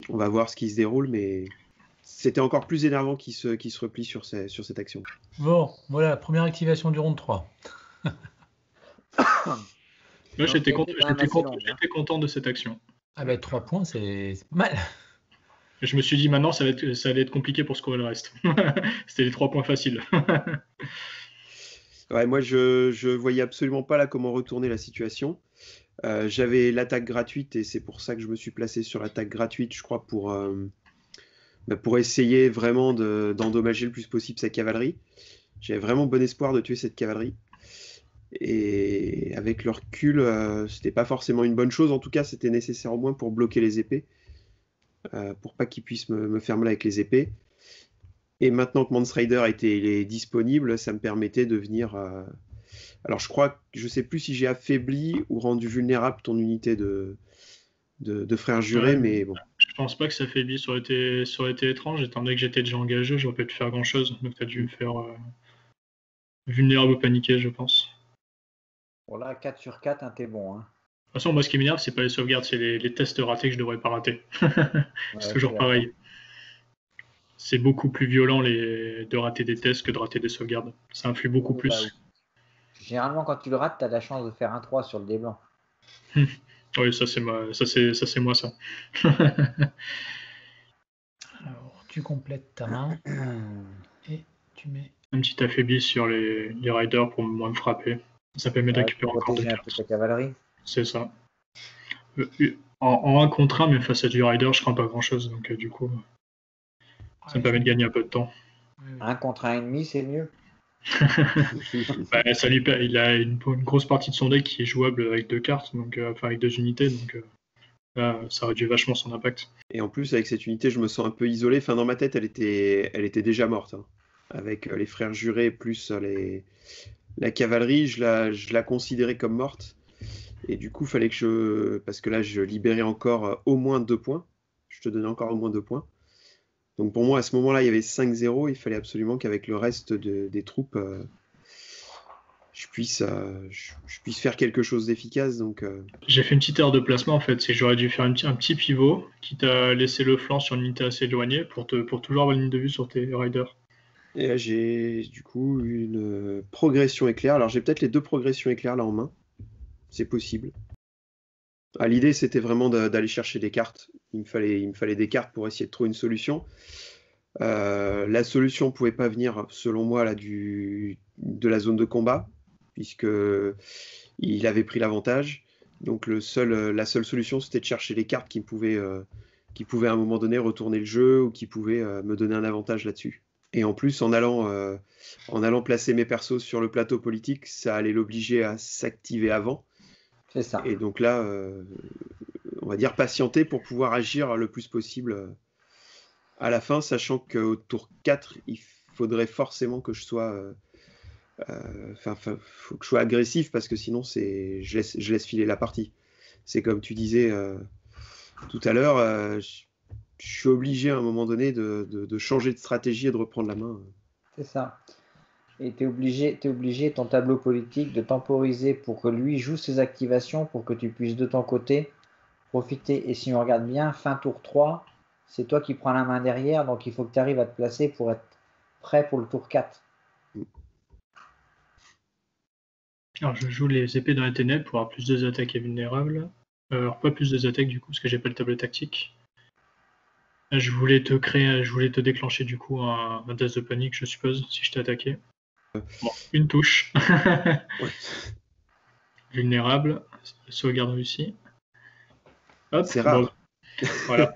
On va voir ce qui se déroule, mais c'était encore plus énervant qu'il se replie sur cette action. Bon, voilà, première activation du round 3. Moi, Donc, j'étais ça a été quand même assez long, hein. content de cette action. Ah ben 3 points, c'est pas mal. Je me suis dit maintenant, ça allait être compliqué pour scorer le reste. C'était les 3 points faciles. Ouais, moi, je voyais absolument pas là comment retourner la situation. J'avais l'attaque gratuite et c'est pour ça que je me suis placé sur l'attaque gratuite, je crois, pour essayer vraiment d'endommager le plus possible sa cavalerie. J'avais vraiment bon espoir de tuer cette cavalerie. Et avec le recul, c'était pas forcément une bonne chose. En tout cas, c'était nécessaire au moins pour bloquer les épées, pour pas qu'ils puissent me faire mal avec les épées. Et maintenant que Mance Rider il est disponible, ça me permettait de venir. Alors je sais plus si j'ai affaibli ou rendu vulnérable ton unité de frères jurés, Ouais, mais bon. Je pense pas que ça faiblisse, ça aurait été étrange, étant donné que j'étais déjà engagé, j'aurais pas pu faire grand chose. Donc t'as dû me faire vulnérable ou paniquer, je pense. Bon, là, 4 sur 4, hein, t'es bon. Hein. De toute façon, moi, ce qui m'énerve, c'est pas les sauvegardes, c'est les tests ratés que je devrais pas rater. C'est toujours pareil. C'est beaucoup plus violent de rater des tests que de rater des sauvegardes. Ça influe beaucoup plus. Bah, généralement, quand tu le rates, t'as la chance de faire un 3 sur le dé blanc. Oui, ça c'est moi ça. Alors, tu complètes ta main et tu mets. Un petit affaibli sur les riders pour moins me frapper. Ça permet de récupérer encore des protéger un peu cartes. ta cavalerie. C'est ça. En 1 contre 1, mais face à du rider, je crains pas grand chose. Donc du coup, ça me permet de gagner un peu de temps. 1 contre 1,5, c'est mieux. Il a une grosse partie de son deck qui est jouable avec 2 cartes, donc avec 2 unités, donc là, ça réduit vachement son impact. Et en plus, avec cette unité, je me sens un peu isolé. Enfin, dans ma tête, elle était déjà morte. Hein. Avec les frères jurés plus la cavalerie, je la considérais comme morte. Et du coup, fallait que parce que là, je libérais encore au moins 2 points. Je te donnais encore au moins 2 points. Donc pour moi, à ce moment-là, il y avait 5-0. Il fallait absolument qu'avec le reste des troupes, je puisse faire quelque chose d'efficace. Donc j'ai fait une petite erreur de placement en fait. C'est que j'aurais dû faire un petit pivot qui t'a laissé le flanc sur une unité assez éloignée pour toujours avoir une ligne de vue sur tes riders. Et là, j'ai du coup une progression éclair. Alors j'ai peut-être les 2 progressions éclair là en main. C'est possible. Ah, l'idée, c'était vraiment d'aller chercher des cartes. Il me fallait des cartes pour essayer de trouver une solution. La solution ne pouvait pas venir, selon moi, là, de la zone de combat, puisqu'il avait pris l'avantage. Donc la seule solution, c'était de chercher les cartes qui pouvaient à un moment donné retourner le jeu ou qui pouvaient me donner un avantage là-dessus. Et en plus, en allant placer mes persos sur le plateau politique, ça allait l'obliger à s'activer avant. C'est ça. Et donc là, on va dire patienter pour pouvoir agir le plus possible à la fin, sachant qu'au tour 4, il faudrait forcément que je sois... faut que je sois agressif parce que sinon, je laisse filer la partie. C'est comme tu disais tout à l'heure, je suis obligé à un moment donné de changer de stratégie et de reprendre la main. C'est ça. Et tu es obligé, ton tableau politique, de temporiser pour que lui joue ses activations pour que tu puisses de ton côté profiter. Et si on regarde bien, fin tour 3, c'est toi qui prends la main derrière, donc il faut que tu arrives à te placer pour être prêt pour le tour 4. Alors, je joue les épées dans les ténèbres pour avoir plus de attaques et vulnérables. Alors, pas plus de attaques du coup, parce que j'ai pas le tableau tactique. Je voulais te déclencher du coup un test de panique, je suppose, si je t'ai attaqué. Bon, une touche. Ouais. Vulnérable, sauvegarde réussie. Hop, C'est rare. bon, voilà.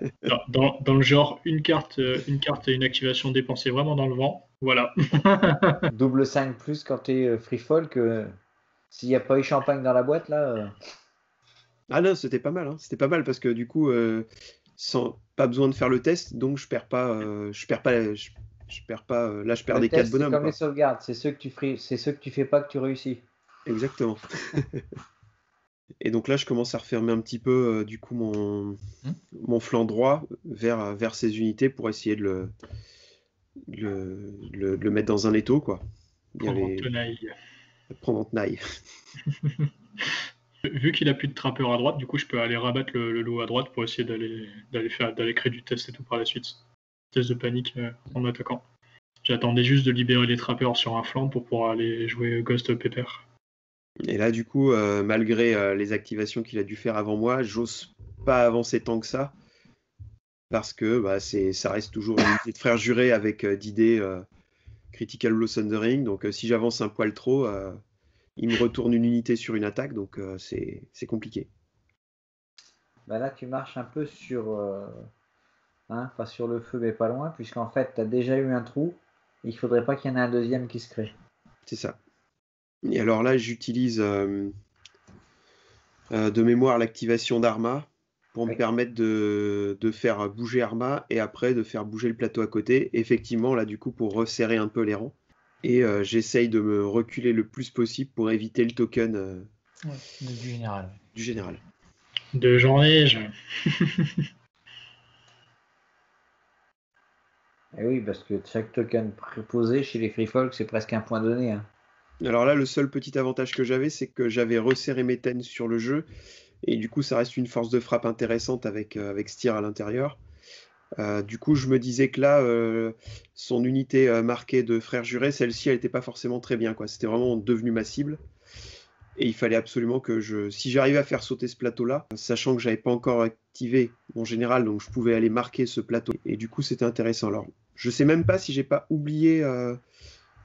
Dans le genre, une carte et une activation dépensée vraiment dans le vent. Voilà. Double 5 plus quand tu es free fall que s'il n'y a pas eu champagne dans la boîte là. Ah non, c'était pas mal. Hein. C'était pas mal parce que du coup, pas besoin de faire le test, donc je perds pas. Là, je perds Le des 4 test, c'est bonhommes. comme Quoi. les sauvegardes, c'est ceux que tu fais pas que tu réussis. Exactement. Et donc là, je commence à refermer un petit peu du coup mon flanc droit vers ces unités pour essayer de le mettre dans un étau, quoi. Prendre en tenaille. Prendre en tenaille. Vu qu'il a plus de trappeur à droite, du coup, je peux aller rabattre le loup à droite pour essayer d'aller créer du test et tout par la suite. Test de panique en attaquant. J'attendais juste de libérer les trappeurs sur un flanc pour pouvoir aller jouer Ghost Pepper. Et là, du coup, malgré les activations qu'il a dû faire avant moi, j'ose pas avancer tant que ça. Parce que ça reste toujours une unité de frères jurés avec d'idées Critical Blow Thundering. Donc si j'avance un poil trop, il me retourne une unité sur une attaque. Donc c'est compliqué. Bah là, tu marches un peu pas sur le feu, mais pas loin, puisqu'en fait, tu as déjà eu un trou. Et il faudrait pas qu'il y en ait un deuxième qui se crée. C'est ça. Et alors là, j'utilise de mémoire l'activation d'Arma pour me permettre de faire bouger Arma et après de faire bouger le plateau à côté. Effectivement, là, du coup, pour resserrer un peu les rangs. Et j'essaye de me reculer le plus possible pour éviter le token du général. Du général. De Jean-Neige. Et oui, parce que chaque token préposé chez les free folk, c'est presque un point donné. Hein. Alors là, le seul petit avantage que j'avais, c'est que j'avais resserré mes tens sur le jeu. Et du coup, ça reste une force de frappe intéressante avec Styr à l'intérieur. Du coup, je me disais que là, son unité marquée de frères jurés, celle-ci, elle n'était pas forcément très bien. C'était vraiment devenu ma cible. Et il fallait absolument que si j'arrivais à faire sauter ce plateau-là, sachant que j'avais pas encore activé mon général, donc je pouvais aller marquer ce plateau. Et du coup, c'était intéressant. Alors, je sais même pas si j'ai pas oublié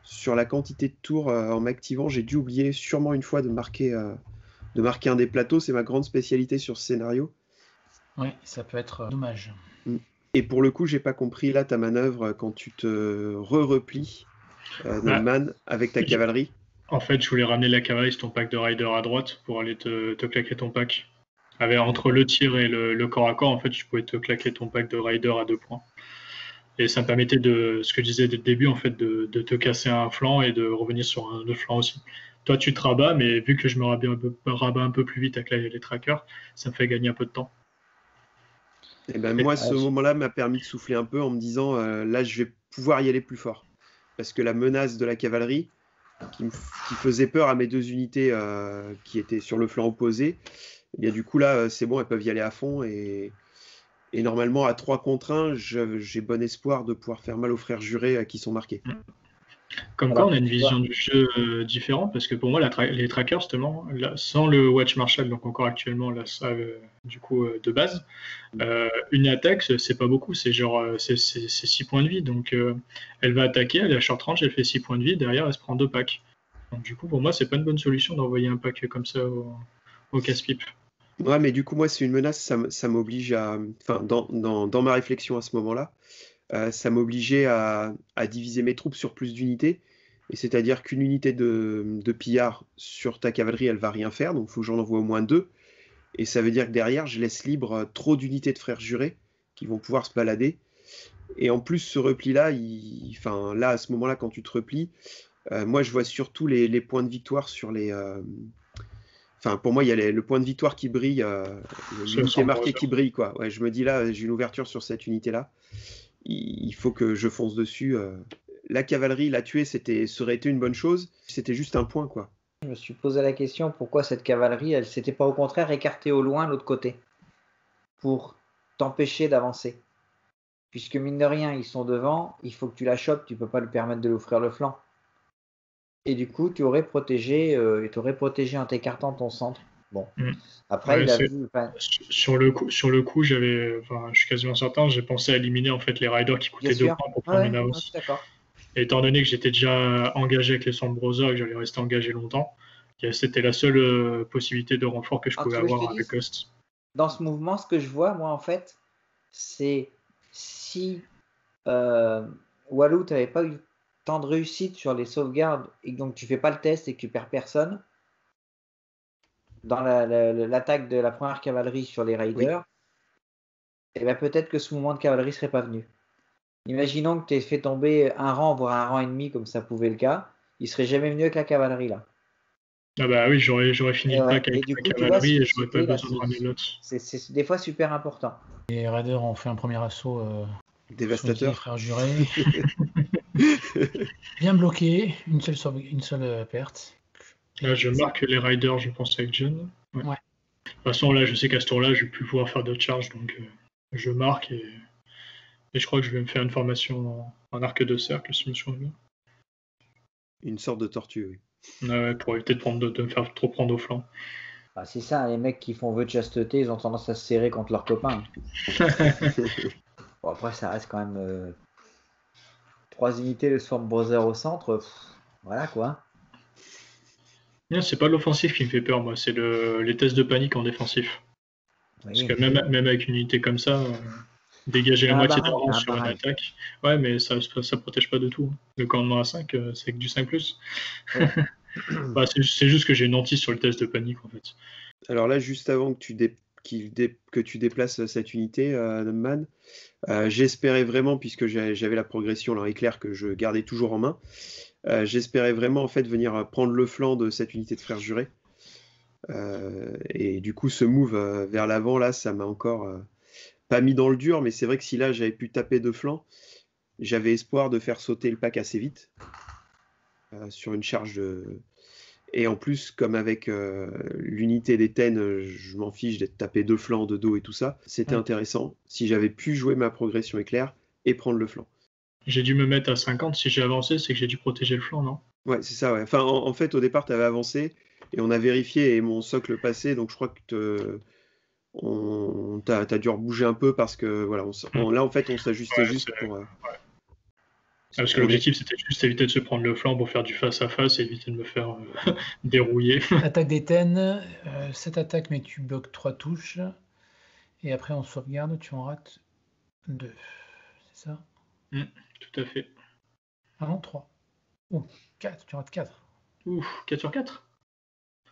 sur la quantité de tours en m'activant, j'ai dû oublier sûrement une fois de marquer un des plateaux. C'est ma grande spécialité sur ce scénario. Oui, ça peut être dommage. Et pour le coup, j'ai pas compris là ta manœuvre quand tu te replies Man avec ta cavalerie. En fait, je voulais ramener la cavalerie sur ton pack de rider à droite pour aller te claquer ton pack. Entre le tir et le corps à corps, en fait, je pouvais te claquer ton pack de rider à 2 points. Et ça me permettait ce que je disais dès le début, en fait, de te casser un flanc et de revenir sur un autre flanc aussi. Toi, tu te rabats, mais vu que je me rabats un peu plus vite avec les trackers, ça me fait gagner un peu de temps. Et ben moi, ce moment-là m'a permis de souffler un peu en me disant, là, je vais pouvoir y aller plus fort. Parce que la menace de la cavalerie, qui faisait peur à mes 2 unités qui étaient sur le flanc opposé, et bien du coup là c'est bon, elles peuvent y aller à fond et normalement à 3 contre 1 j'ai bon espoir de pouvoir faire mal aux frères jurés qui sont marqués. Comme quoi on a une vision du jeu différente, parce que pour moi les trackers justement, là, sans le Watch Marshall, donc encore actuellement là, du coup de base, une attaque c'est pas beaucoup, c'est genre c'est 6 points de vie, donc elle va attaquer, elle est à short range, elle fait 6 points de vie, derrière elle se prend 2 packs. Donc du coup pour moi c'est pas une bonne solution d'envoyer un pack comme ça au casse-pipe. Ouais, mais du coup moi c'est une menace, ça m'oblige à, enfin dans ma réflexion à ce moment-là, ça m'obligeait à diviser mes troupes sur plus d'unités. Et c'est-à-dire qu'une unité de pillard sur ta cavalerie, elle va rien faire, donc il faut que j'en envoie au moins 2. Et ça veut dire que derrière, je laisse libre trop d'unités de frères jurés qui vont pouvoir se balader. Et en plus, ce repli-là, là, à ce moment-là, quand tu te replies, moi, je vois surtout les points de victoire sur les... pour moi, il y a le point de victoire qui brille, l'unité marquée qui brille, quoi. Ouais, je me dis là, j'ai une ouverture sur cette unité-là. Il faut que je fonce dessus. La cavalerie, la tuer, ça aurait été une bonne chose. C'était juste un point, quoi. Je me suis posé la question pourquoi cette cavalerie, elle s'était pas au contraire écartée au loin de l'autre côté. pour t'empêcher d'avancer. Puisque mine de rien, ils sont devant, il faut que tu la chopes, tu peux pas lui permettre de l'offrir le flanc. Et du coup, tu aurais protégé en t'écartant ton centre. Bon. Après, Ouais, il a vu. Sur le coup, je suis quasiment certain, j'ai pensé à éliminer en fait les riders qui coûtaient 2 points pour prendre une avance. D'accord. Et étant donné que j'étais déjà engagé avec les Swamp Brothers et que j'allais rester engagé longtemps, c'était la seule possibilité de renfort que je pouvais avoir avec Ghost. Dans ce mouvement, ce que je vois, moi, en fait, c'est si Walou, tu n'avais pas eu tant de réussite sur les sauvegardes et donc tu fais pas le test et que tu perds personne, dans l'attaque de la première cavalerie sur les raiders, et bien peut-être que ce mouvement de cavalerie serait pas venu. Imaginons que tu aies fait tomber un rang, voire un rang et demi, comme ça pouvait le cas, il serait jamais venu avec la cavalerie là. Ah bah oui, j'aurais fini le pack avec la cavalerie et j'aurais pas besoin de ramener l'autre. C'est des fois super important. Les raiders ont fait un premier assaut dévastateur. Les frères jurés. Bien bloqué, une seule perte. Là, je marque les riders, je pense, avec John. Ouais. De toute façon, là, je sais qu'à ce tour-là, je vais plus pouvoir faire de charge, donc je marque et je crois que je vais me faire une formation en arc de cercle, si je me souviens bien. Une sorte de tortue, oui. Ouais, pour éviter de me faire trop prendre au flanc. Bah, c'est ça, les mecs qui font vœu de chasteté, ils ont tendance à se serrer contre leurs copains. Bon, après, ça reste quand même 3 unités de Swamp Brother au centre. Voilà quoi. Non, c'est pas l'offensif qui me fait peur, moi, c'est les tests de panique en défensif. Oui. Parce que même avec une unité comme ça, dégager la moitié d'un rang sur une attaque, ouais, mais ça protège pas de tout. Le commandement à 5, c'est que du 5+. Ouais. Bah, c'est juste que j'ai une hantise sur le test de panique, en fait. Alors là, juste avant que tu déplaces cette unité, Numbman, j'espérais vraiment, puisque j'avais la progression là, éclair que je gardais toujours en main, j'espérais vraiment en fait venir prendre le flanc de cette unité de frères jurés. Et du coup, ce move vers l'avant, là, ça m'a encore pas mis dans le dur, mais c'est vrai que si là, j'avais pu taper de flanc, j'avais espoir de faire sauter le pack assez vite sur une charge de... Et en plus, comme avec l'unité des Ten, je m'en fiche d'être tapé de flanc, de dos et tout ça, c'était intéressant. Si j'avais pu jouer ma progression éclair et prendre le flanc. J'ai dû me mettre à 50. Si j'ai avancé, c'est que j'ai dû protéger le flanc, non? Ouais, c'est ça, ouais. Enfin, en fait, au départ, tu avais avancé et on a vérifié et mon socle passait, donc je crois que t'as dû rebouger un peu parce que voilà, là, en fait, on s'ajustait juste pour... Parce que l'objectif, c'était juste éviter de se prendre le flanc pour faire du face-à-face et éviter de me faire dérouiller. Attaque des Ten, 7 attaques, mais tu bloques 3 touches. Et après, on sauvegarde, tu en rates 2. C'est ça? Tout à fait. Ah non, 3. Ouh, 4, tu rates 4. Ouf, 4 sur 4?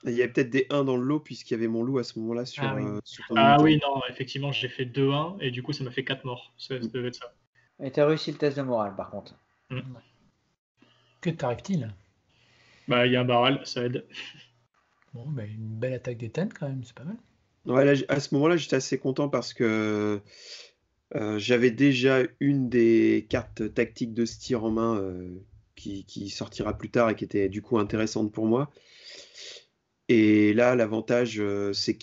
Il y avait peut-être des 1 dans le lot, puisqu'il y avait mon loup à ce moment-là sur ton oui, non, effectivement, j'ai fait 2-1, et du coup, ça m'a fait 4 morts. Ça devait être ça. Et tu as réussi le test de morale, par contre. Que t'arrive-t-il? Bah, il y a un barral, ça aide. Bon, bah, une belle attaque des Ten, quand même, c'est pas mal. Ouais, là, à ce moment-là, j'étais assez content parce que j'avais déjà une des cartes tactiques de Styr en main qui sortira plus tard et qui était du coup intéressante pour moi. Et là, l'avantage, c'est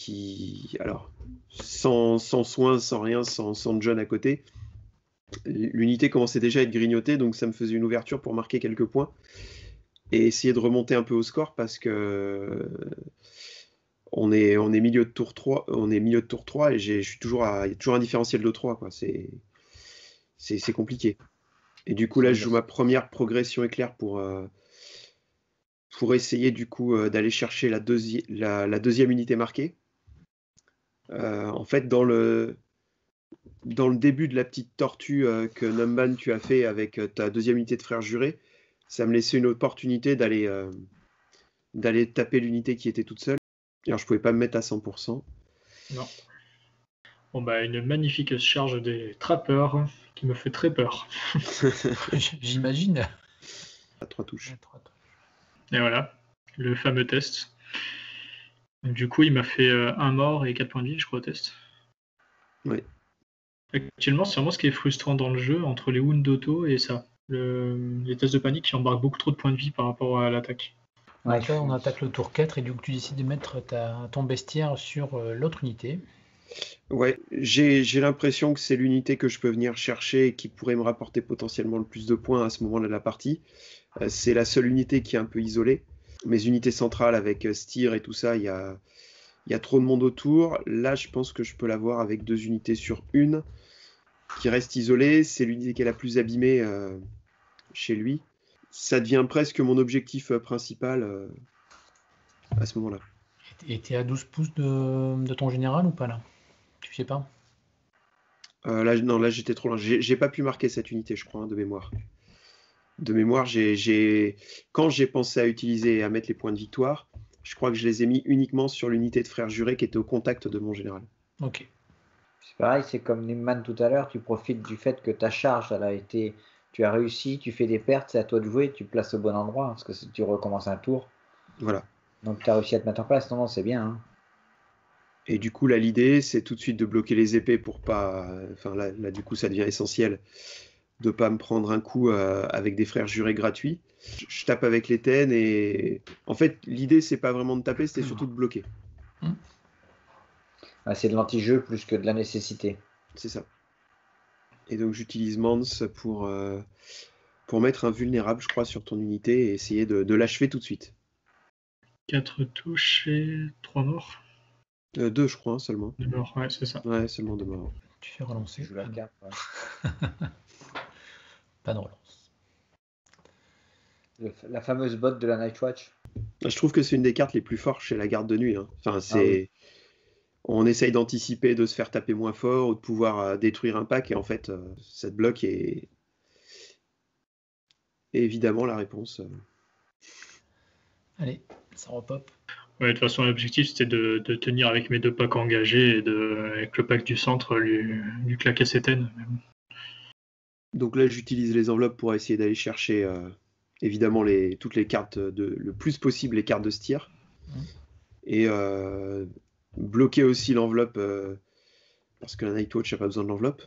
alors, sans soin, sans rien, sans John à côté, l'unité commençait déjà à être grignotée, donc ça me faisait une ouverture pour marquer quelques points et essayer de remonter un peu au score parce que on est milieu de tour 3, et il y a toujours un différentiel de 3, quoi. C'est compliqué. Et du coup, là, je joue ma première progression éclair pour essayer du coup d'aller chercher la deuxième unité marquée. En fait, dans le début de la petite tortue que Numban tu as fait avec ta deuxième unité de frères jurés, ça me laissait une opportunité d'aller taper l'unité qui était toute seule. Alors je pouvais pas me mettre à 100%. Non. Bon bah une magnifique charge des trappeurs qui me fait très peur. J'imagine. À 3 touches. Et voilà, le fameux test. Donc, du coup, il m'a fait 1 mort et 4 points de vie, je crois, au test. Oui. Actuellement, c'est vraiment ce qui est frustrant dans le jeu, entre les wounds d'auto et ça. Les tests de panique qui embarquent beaucoup trop de points de vie par rapport à l'attaque. Donc là, on attaque le tour 4 et du coup, tu décides de mettre ton bestiaire sur l'autre unité. Ouais, j'ai l'impression que c'est l'unité que je peux venir chercher et qui pourrait me rapporter potentiellement le plus de points à ce moment-là de la partie. C'est la seule unité qui est un peu isolée. Mes unités centrales avec Styr et tout ça, il y a trop de monde autour. Là, je pense que je peux l'avoir avec 2 unités sur une qui reste isolée. C'est l'unité qui est la plus abîmée chez lui. Ça devient presque mon objectif principal à ce moment-là. Et t'es à 12 pouces de ton général ou pas là? Tu sais pas? Là j'étais trop loin. J'ai pas pu marquer cette unité, je crois, de mémoire. De mémoire, quand j'ai pensé à utiliser et à mettre les points de victoire, je crois que je les ai mis uniquement sur l'unité de frère juré qui était au contact de mon général. Ok. C'est pareil, c'est comme Newman tout à l'heure, tu profites du fait que ta charge, tu as réussi, tu fais des pertes, c'est à toi de jouer, tu places au bon endroit, parce que si tu recommences un tour, Voilà. donc tu as réussi à te mettre en place. Non, c'est bien. Hein. Et du coup, là, l'idée, c'est tout de suite de bloquer les épées pour pas. Enfin, là, du coup, ça devient essentiel de pas me prendre un coup avec des frères jurés gratuits. Je tape avec les TN et. En fait, l'idée, c'est pas vraiment de taper, c'était surtout de bloquer. C'est de l'anti-jeu plus que de la nécessité. C'est ça. Et donc, j'utilise Mans pour mettre un vulnérable, je crois, sur ton unité et essayer de l'achever tout de suite. 4 touches et 3 morts. 2, je crois, seulement. 2 morts, ouais, c'est ça. Ouais, seulement 2 morts. Tu fais relancer. Je joue la carte, ouais. Pas de relance. La fameuse botte de la Nightwatch. Je trouve que c'est une des cartes les plus fortes chez la garde de nuit. Hein. Enfin, oui. On essaye d'anticiper, de se faire taper moins fort ou de pouvoir détruire un pack et en fait, cette bloc est évidemment la réponse. Allez, ça repop. Ouais, de toute façon, l'objectif c'était de tenir avec mes 2 packs engagés et avec le pack du centre lui claquer ses TN. Donc là, j'utilise les enveloppes pour essayer d'aller chercher évidemment toutes les cartes, le plus possible les cartes de Styr. Et bloquer aussi l'enveloppe parce que la Nightwatch n'a pas besoin de l'enveloppe.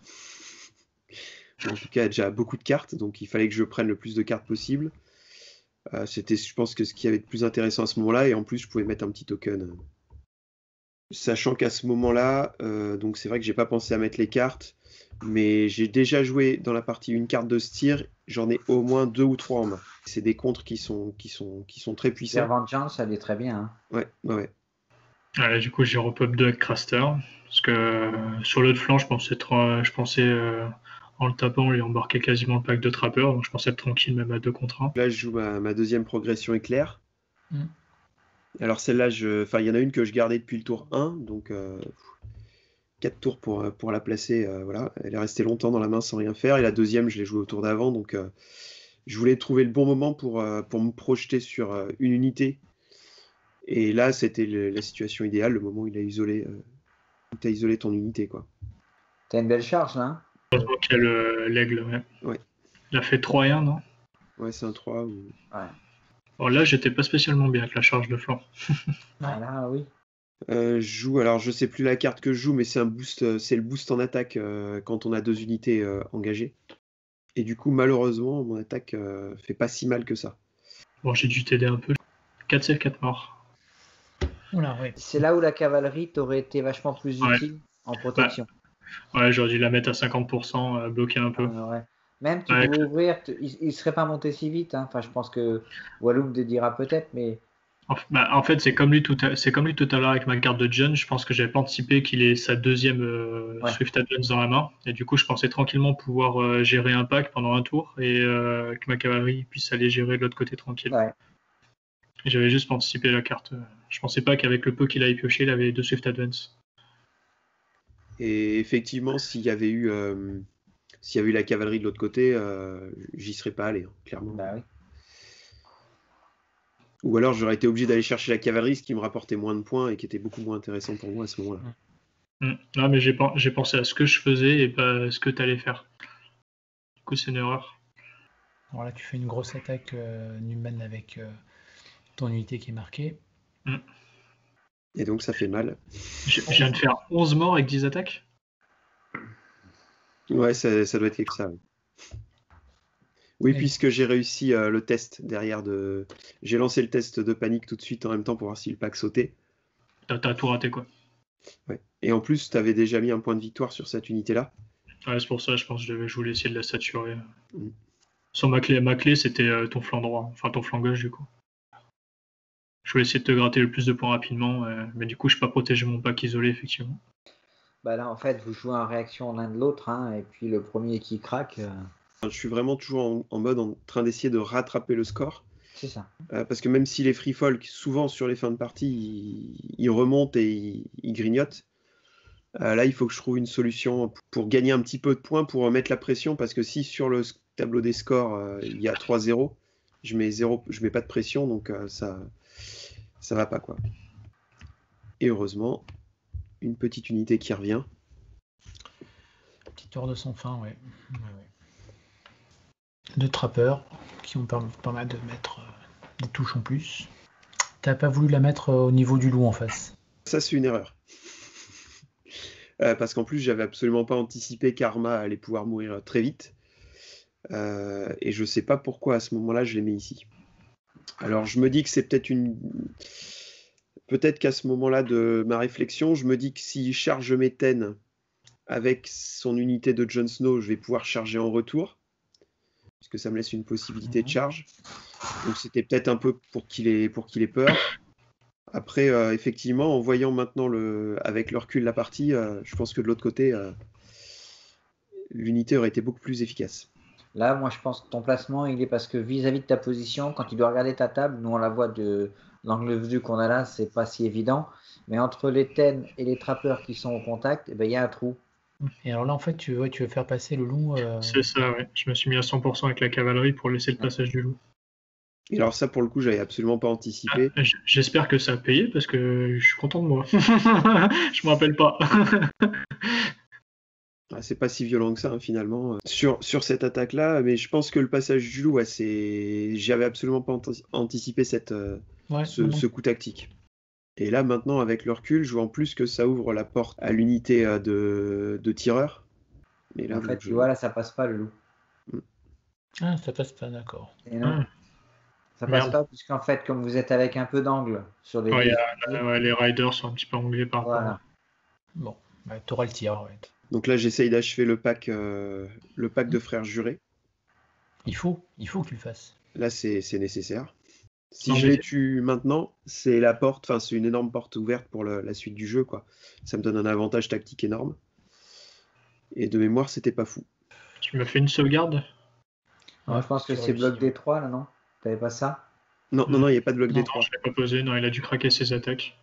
En tout cas, elle a déjà beaucoup de cartes, donc il fallait que je prenne le plus de cartes possible. C'était, je pense, que ce qui avait de plus intéressant à ce moment-là, et en plus, je pouvais mettre un petit token. Sachant qu'à ce moment-là, donc c'est vrai que j'ai pas pensé à mettre les cartes, mais j'ai déjà joué dans la partie une carte de Styr, j'en ai au moins 2 ou 3 en main. C'est des contres qui sont très puissants. La Vengeance, elle est très bien. Hein. Ouais. Ouais, du coup, j'ai repop 2 avec Craster, parce que sur l'autre flanc, je pensais en le tapant, lui embarquer quasiment le pack de trappeurs, donc je pensais être tranquille même à 2 contre 1. Là, je joue ma deuxième progression éclair. Alors celle-là, il y en a une que je gardais depuis le tour 1, donc 4 tours pour la placer. Voilà. Elle est restée longtemps dans la main sans rien faire, et la deuxième, je l'ai jouée au tour d'avant, donc je voulais trouver le bon moment pour me projeter sur une unité. Et là, c'était la situation idéale, le moment où il a isolé, ton unité, quoi. T'as une belle charge, là. Heureusement qu'il y a l'aigle, ouais. Il a fait 3-1, non? Ouais, c'est un 3. Ouais. Alors là, j'étais pas spécialement bien avec la charge de flanc. Ah là, oui. Je joue, alors je sais plus la carte que je joue, mais c'est un boost, c'est le boost en attaque quand on a 2 unités engagées. Et du coup, malheureusement, mon attaque fait pas si mal que ça. Bon, j'ai dû t'aider un peu. 4 save, 4 morts. Oula, ouais. C'est là où la cavalerie t'aurait été vachement plus utile en protection. Ouais, j'aurais dû la mettre à 50%, bloquer un peu. Ouais. Même tu pouvais ouvrir, il serait pas monté si vite. Hein. Enfin, je pense que Walloum te dira peut-être, mais. En fait, c'est comme lui tout à l'heure avec ma carte de John. Je pense que j'avais pas anticipé qu'il ait sa deuxième Swift Advance dans la main. Et du coup, je pensais tranquillement pouvoir gérer un pack pendant un tour et que ma cavalerie puisse aller gérer de l'autre côté tranquille. Ouais. Et j'avais juste pas anticipé la carte. Je pensais pas qu'avec le peu qu'il avait pioché, il avait 2 Swift Advance. Et effectivement, s'il y avait eu la cavalerie de l'autre côté, j'y serais pas allé, hein, clairement. Bah oui. Ou alors j'aurais été obligé d'aller chercher la cavalerie, ce qui me rapportait moins de points et qui était beaucoup moins intéressant pour moi à ce moment-là. Non, mais j'ai pensé à ce que je faisais et pas à ce que tu allais faire. Du coup, c'est une erreur. Alors là, tu fais une grosse attaque Newman avec ton unité qui est marquée. Et donc ça fait mal. Je viens de faire 11 morts avec 10 attaques. Ouais, ça doit être quelque ça. Ouais. Oui, puisque j'ai réussi le test derrière de. J'ai lancé le test de panique tout de suite en même temps pour voir si le pack sautait. T'as tout raté, quoi. Ouais. Et en plus, tu avais déjà mis un point de victoire sur cette unité-là. Ouais, c'est pour ça, je pense que je voulais essayer de la saturer. Mm. Sur ma clé c'était ton flanc droit, enfin ton flanc gauche du coup. Je voulais essayer de te gratter le plus de points rapidement, mais du coup, je peux pas protéger mon pack isolé, effectivement. Bah là, en fait, vous jouez en réaction l'un de l'autre, hein, et puis le premier qui craque, Je suis vraiment toujours en mode en train d'essayer de rattraper le score. c'est ça. Parce que même si les free folk, souvent sur les fins de partie, ils remontent et ils grignotent, là, il faut que je trouve une solution pour gagner un petit peu de points, pour mettre la pression, parce que si sur le tableau des scores, il y a 3-0, je mets pas de pression, donc ça va pas, quoi. Et heureusement, une petite unité qui revient. Petite heure de sans fin, ouais. Deux trappeurs qui ont permis de mettre des touches en plus. T'as pas voulu la mettre au niveau du loup en face. Ça, c'est une erreur. Parce qu'en plus, j'avais absolument pas anticipé qu'Arma allait pouvoir mourir très vite. Et je sais pas pourquoi à ce moment-là, je l'ai mis ici. Alors, je me dis que c'est peut-être qu'à ce moment-là de ma réflexion, je me dis que s'il charge Méten avec son unité de Jon Snow, je vais pouvoir charger en retour, puisque ça me laisse une possibilité de charge. Donc c'était peut-être un peu pour qu'il ait peur. Après, effectivement, en voyant maintenant avec le recul de la partie, je pense que de l'autre côté, l'unité aurait été beaucoup plus efficace. Là, moi, je pense que ton placement, il est parce que vis-à-vis de ta position, quand tu dois regarder ta table, nous, on la voit de l'angle de vue qu'on a là, c'est pas si évident. Mais entre les Ten et les trappeurs qui sont au contact, il y a un trou. Et alors là, en fait, tu veux faire passer le loup. C'est ça, ouais. Je me suis mis à 100% avec la cavalerie pour laisser le passage du loup. Et alors ça, pour le coup, j'avais absolument pas anticipé. J'espère que ça a payé parce que je suis content de moi. Je me rappelle pas. C'est pas si violent que ça, hein, finalement, sur cette attaque-là, mais je pense que le passage du loup, j'avais absolument pas anticipé ce coup tactique. Et là, maintenant, avec le recul, je vois en plus que ça ouvre la porte à l'unité de tireurs. Mais là, en fait, tu vois, là, ça passe pas le loup. Ah, ça passe pas, d'accord. Et non. Ça passe pas, puisqu'en fait, comme vous êtes avec un peu d'angle sur les les riders sont un petit peu anglais par rapport. Voilà. Bon, t'auras le tir, ouais. Donc là, j'essaye d'achever le pack de frères jurés. Il faut que tu le fasses. Là, c'est nécessaire. Si je les tue maintenant, c'est une énorme porte ouverte pour la suite du jeu, quoi. Ça me donne un avantage tactique énorme. Et de mémoire, c'était pas fou. Tu me fais une sauvegarde? Ouais, je pense que c'est bloc D3, là, non? T'avais pas ça? Non, il n'y a pas de bloc D3. Non, je l'ai pas posé, non, il a dû craquer ses attaques.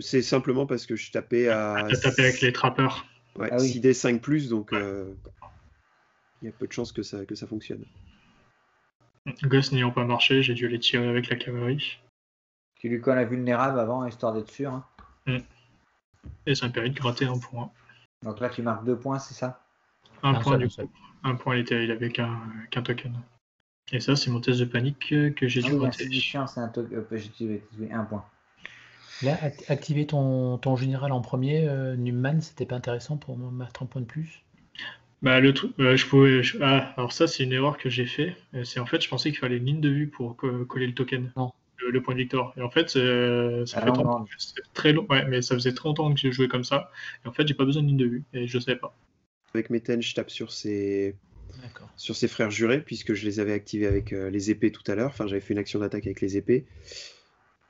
C'est simplement parce que je tapais à... T'as tapé avec les trappeurs. Ouais, 6D 5+, donc il y a peu de chances que ça fonctionne. Gus n'ayant pas marché, j'ai dû les tirer avec la cavalerie. Tu lui colles vulnérable avant, histoire d'être sûr. Hein. Et ça me permet de gratter un point. Donc là, tu marques 2 points, c'est ça? Un point, du coup. Un point, il avait qu'un token. Et ça, c'est mon test de panique que j'ai dû rater. C'est un token. J'ai tué 1 point. Là, activer ton général en premier, Newman, c'était pas intéressant pour me mettre un point de plus? Le truc, je pouvais. Alors ça, c'est une erreur que j'ai fait. C'est en fait, je pensais qu'il fallait une ligne de vue pour coller le token. Non. Le point de victoire. Et en fait, ça fait très long. Ouais, mais ça faisait très longtemps que j'ai joué comme ça. Et en fait, j'ai pas besoin de ligne de vue. Et je savais pas. Avec Méten, je tape sur ses frères jurés, puisque je les avais activés avec les épées tout à l'heure. Enfin, j'avais fait une action d'attaque avec les épées.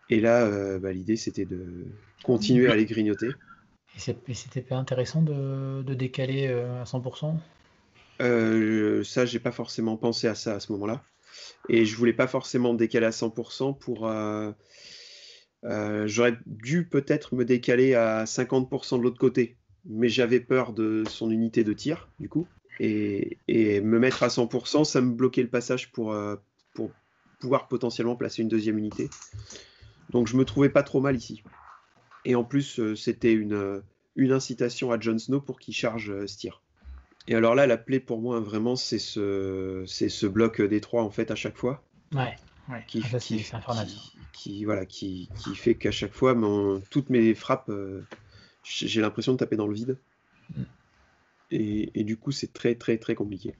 Et là, l'idée, c'était de continuer à les grignoter. Et c'était pas intéressant de décaler à 100%? Ça, j'ai pas forcément pensé à ça à ce moment-là. Et je voulais pas forcément me décaler à 100% pour... j'aurais dû peut-être me décaler à 50% de l'autre côté. Mais j'avais peur de son unité de tir, du coup. Et me mettre à 100%, ça me bloquait le passage pour pouvoir potentiellement placer une deuxième unité. Donc je me trouvais pas trop mal ici. Et en plus, c'était une incitation à Jon Snow pour qu'il charge ce tir. Et alors là, la plaie pour moi, vraiment, c'est ce bloc D3 en fait à chaque fois. Ouais. C'est infernal. Qui fait qu'à chaque fois, toutes mes frappes, j'ai l'impression de taper dans le vide. Et du coup, c'est très très très compliqué.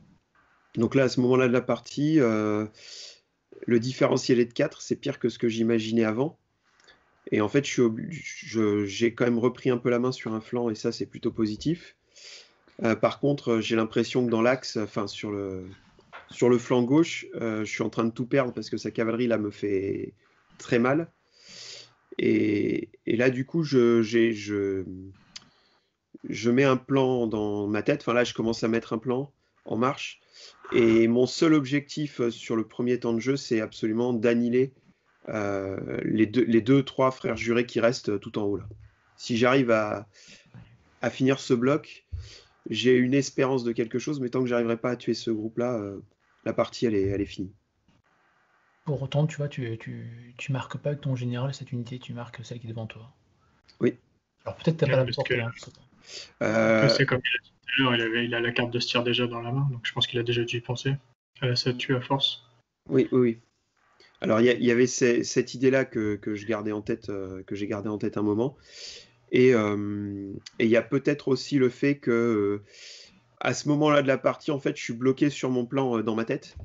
Donc là, à ce moment-là de la partie, le différentiel est de 4, c'est pire que ce que j'imaginais avant. Et en fait, j'ai quand même repris un peu la main sur un flanc, et ça, c'est plutôt positif. Par contre, j'ai l'impression que dans l'axe, enfin sur le flanc gauche, je suis en train de tout perdre parce que sa cavalerie là me fait très mal. Et là, du coup, je mets un plan dans ma tête. Enfin là, je commence à mettre un plan en marche. Et mon seul objectif sur le premier temps de jeu, c'est absolument d'annihiler les deux, trois frères jurés qui restent tout en haut là. Si j'arrive à finir ce bloc, j'ai une espérance de quelque chose, mais tant que j'arriverai pas à tuer ce groupe-là, la partie elle est finie. Pour autant, tu vois, tu marques pas avec ton général cette unité, tu marques celle qui est devant toi. Oui. Alors peut-être t'as pas la portée, hein, je sais pas. C'est comme il a dit tout à l'heure, il a la carte de Styr déjà dans la main, donc je pense qu'il a déjà dû y penser. Ça tue à force. Oui. Alors il y avait cette idée-là que je gardais en tête, que j'ai gardé en tête un moment. Et il y a peut-être aussi le fait que à ce moment-là de la partie, en fait, je suis bloqué sur mon plan dans ma tête.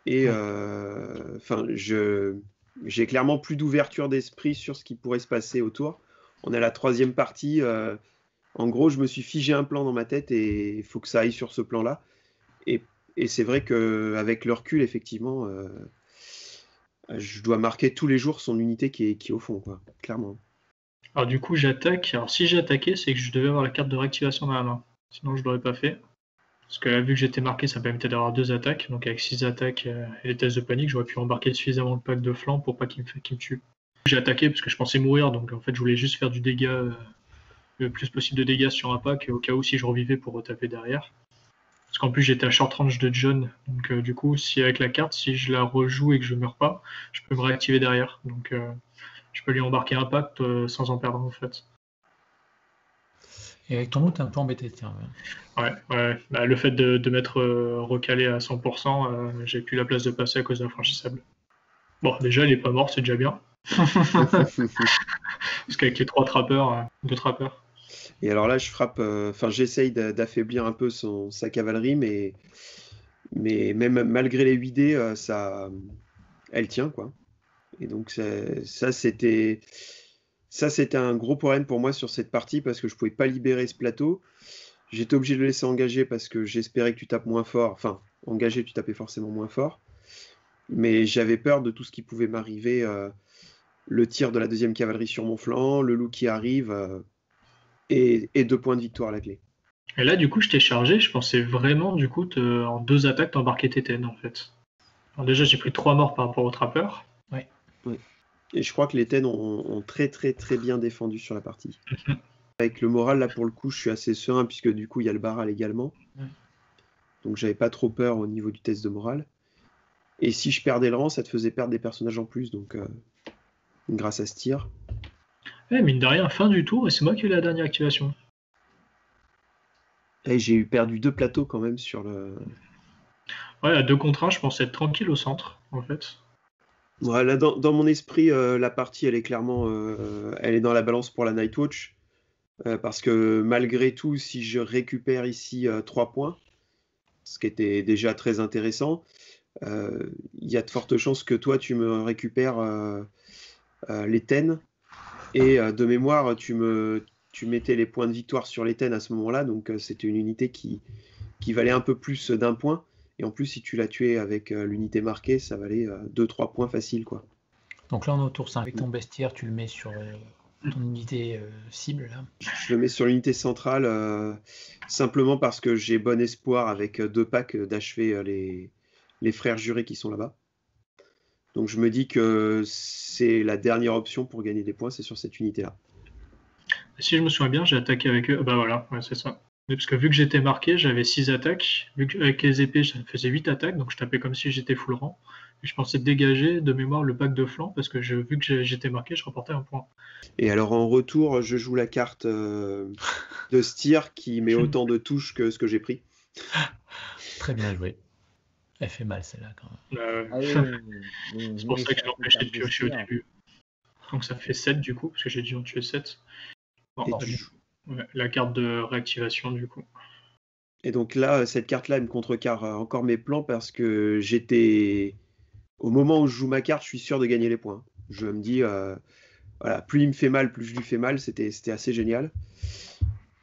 Et enfin, j'ai clairement plus d'ouverture d'esprit sur ce qui pourrait se passer autour. On est à la 3e partie. En gros, je me suis figé un plan dans ma tête et il faut que ça aille sur ce plan-là. Et c'est vrai qu'avec le recul, effectivement, je dois marquer tous les jours son unité qui est au fond, quoi, clairement. Alors du coup, j'attaque. Alors si j'ai attaqué, c'est que je devais avoir la carte de réactivation dans la main. Sinon, je l'aurais pas fait. Parce que là, vu que j'étais marqué, ça me permettait d'avoir 2 attaques. Donc avec 6 attaques et les tests de panique, j'aurais pu embarquer suffisamment le pack de flanc pour pas qu'il me tue. J'ai attaqué parce que je pensais mourir, donc en fait, je voulais juste faire du dégât, le plus possible de dégâts sur un pack, au cas où si je revivais pour retaper derrière. Parce qu'en plus, j'étais à short range de John. Donc du coup, si avec la carte, si je la rejoue et que je meurs pas, je peux me réactiver derrière. Donc je peux lui embarquer un pack sans en perdre en fait. Et avec ton lot, t'es un peu embêté, tiens. Ouais. Bah, le fait de m'être recalé à 100%, j'ai plus la place de passer à cause d'infranchissable. Bon, déjà, il est pas mort, c'est déjà bien. Parce qu'avec les 2 trappeurs. Et alors là, je frappe. Enfin, j'essaye d'affaiblir un peu sa cavalerie, mais même malgré les 8D, elle tient, quoi. Et donc ça, c'était un gros problème pour moi sur cette partie parce que je pouvais pas libérer ce plateau. J'étais obligé de le laisser engager parce que j'espérais que tu tapes moins fort. Enfin, engagé, tu tapais forcément moins fort. Mais j'avais peur de tout ce qui pouvait m'arriver. Le tir de la 2e cavalerie sur mon flanc, le loup qui arrive, et 2 points de victoire à la clé. Et là, du coup, je t'ai chargé. Je pensais vraiment, du coup, en 2 attaques, t'embarquer tes TN, en fait. Alors déjà, j'ai pris 3 morts par rapport au trappeur. Ouais. Et je crois que les TEN ont très très très bien défendu sur la partie. Avec le moral, là, pour le coup, je suis assez serein, puisque du coup, il y a le Baral également. Ouais. Donc, j'avais pas trop peur au niveau du test de morale. Et si je perdais le rang, ça te faisait perdre des personnages en plus, donc grâce à ce tir. Mine de rien, fin du tour, et c'est moi qui ai eu la dernière activation. Et j'ai perdu 2 plateaux quand même sur le... Ouais, à 2 contre 1, je pensais être tranquille au centre, en fait. Ouais, là, dans mon esprit, la partie, elle est clairement... elle est dans la balance pour la Nightwatch. Parce que malgré tout, si je récupère ici 3 points, ce qui était déjà très intéressant, il y a de fortes chances que toi, tu me récupères les TEN. Et de mémoire, tu mettais les points de victoire sur les TEN à ce moment-là. Donc, c'était une unité qui valait un peu plus d'1 point. Et en plus, si tu l'as tué avec l'unité marquée, ça valait 2-3 points faciles, quoi. Donc là, on est au tour 5. Avec ton bestiaire, tu le mets sur ton unité cible, là. Je le mets sur l'unité centrale simplement parce que j'ai bon espoir avec 2 packs d'achever les frères jurés qui sont là-bas. Donc je me dis que c'est la dernière option pour gagner des points, c'est sur cette unité-là. Si je me souviens bien, j'ai attaqué avec eux. Bah voilà, ouais, c'est ça. Mais parce que vu que j'étais marqué, j'avais 6 attaques. Vu qu'avec les épées, ça faisait 8 attaques, donc je tapais comme si j'étais full rang. Et je pensais dégager de mémoire le pack de flanc parce que vu que j'étais marqué, je rapportais 1 point. Et alors en retour, je joue la carte de Styr qui met autant de touches que ce que j'ai pris. Très bien joué. Elle fait mal celle-là quand même. C'est pour ça que je l'ai empêché de piocher au début. Donc ça fait 7 du coup, parce que j'ai dû en tuer 7. Bon, la carte de réactivation du coup. Et donc là, cette carte-là, elle me contrecarre encore mes plans parce que j'étais... Au moment où je joue ma carte, je suis sûr de gagner les points. Je me dis, voilà, plus il me fait mal, plus je lui fais mal. C'était assez génial.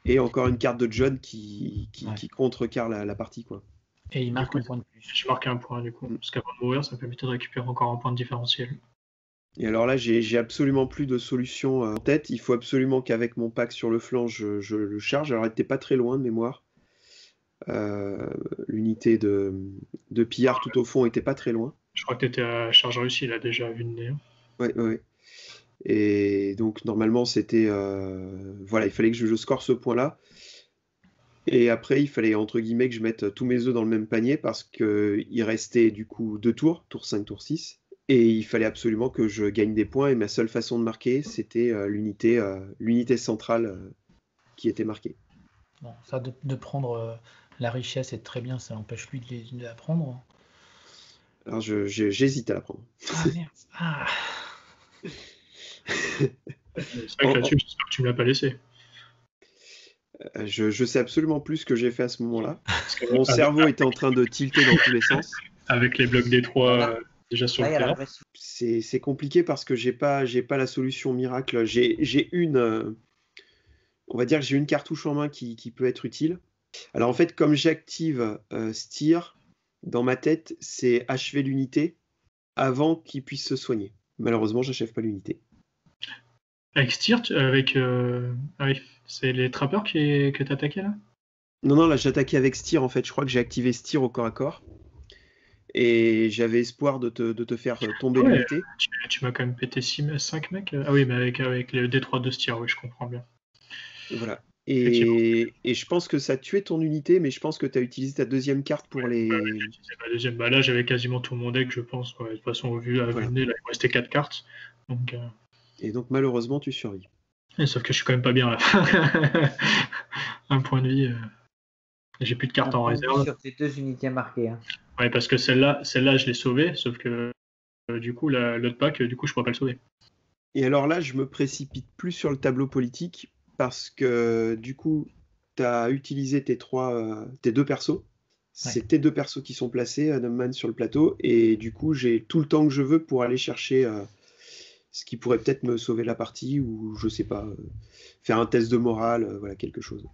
Et encore une carte de John qui contrecarre la partie, quoi. Et il marque un point de plus. J'ai marqué un point, du coup. Parce qu'avant de mourir, ça me permettait de récupérer encore un point de différentiel. Et alors là, j'ai absolument plus de solution en tête. Il faut absolument qu'avec mon pack sur le flanc, je le charge. Alors, il n'était pas très loin de mémoire. L'unité de pillard tout au fond était pas très loin. Je crois que tu étais à charge réussie, là, déjà, vu de nez. Ouais. Et donc, normalement, c'était... voilà, il fallait que je score ce point-là. Et après, il fallait, entre guillemets, que je mette tous mes œufs dans le même panier parce qu'il restait, du coup, 2 tours, tour 5, tour 6. Et il fallait absolument que je gagne des points. Et ma seule façon de marquer, c'était l'unité centrale qui était marquée. Bon, ça de prendre la richesse est très bien, ça empêche lui de la prendre. Alors, j'hésite à la prendre. Ah merde. Ah. C'est vrai que là-dessus, j'espère que tu me l'as pas laissé. Je sais absolument plus ce que j'ai fait à ce moment-là. Mon cerveau était en train de tilter dans tous les sens. Avec les blocs D3 déjà sur le terrain. C'est compliqué parce que j'ai pas la solution miracle. J'ai on va dire que j'ai une cartouche en main qui peut être utile. Alors en fait, comme j'active Steer, dans ma tête, c'est achever l'unité avant qu'il puisse se soigner. Malheureusement, j'achève pas l'unité. Avec Steer, ah oui, c'est les trappeurs que t'attaquais là? Non, là j'attaquais avec Steer en fait. Je crois que j'ai activé Steer au corps à corps. Et j'avais espoir de te faire tomber l'unité. Tu m'as quand même pété 5 mecs. Ah oui, mais avec le D3 de Steer, oui, je comprends bien. Voilà. Et je pense que ça tuait ton unité, mais je pense que tu as utilisé ta deuxième carte pour les... j'ai utilisé ma deuxième. Là, j'avais quasiment tout mon deck, je pense. Ouais. De toute façon, vu à venir, là, il me restait 4 cartes. Donc, Et donc, malheureusement, tu survis. Sauf que je suis quand même pas bien là. Un point de vie. J'ai plus de cartes en réserve. Sur tes 2 unités marquées. Hein. Ouais, parce que celle-là, je l'ai sauvée, sauf que du coup, l'autre pack, du coup, je pourrais pas le sauver. Et alors là, je me précipite plus sur le tableau politique parce que du coup, tu as utilisé tes 2 persos. C'est tes 2 persos qui sont placés, Numman sur le plateau, et du coup, j'ai tout le temps que je veux pour aller chercher ce qui pourrait peut-être me sauver la partie, ou je sais pas, faire un test de morale, voilà, quelque chose.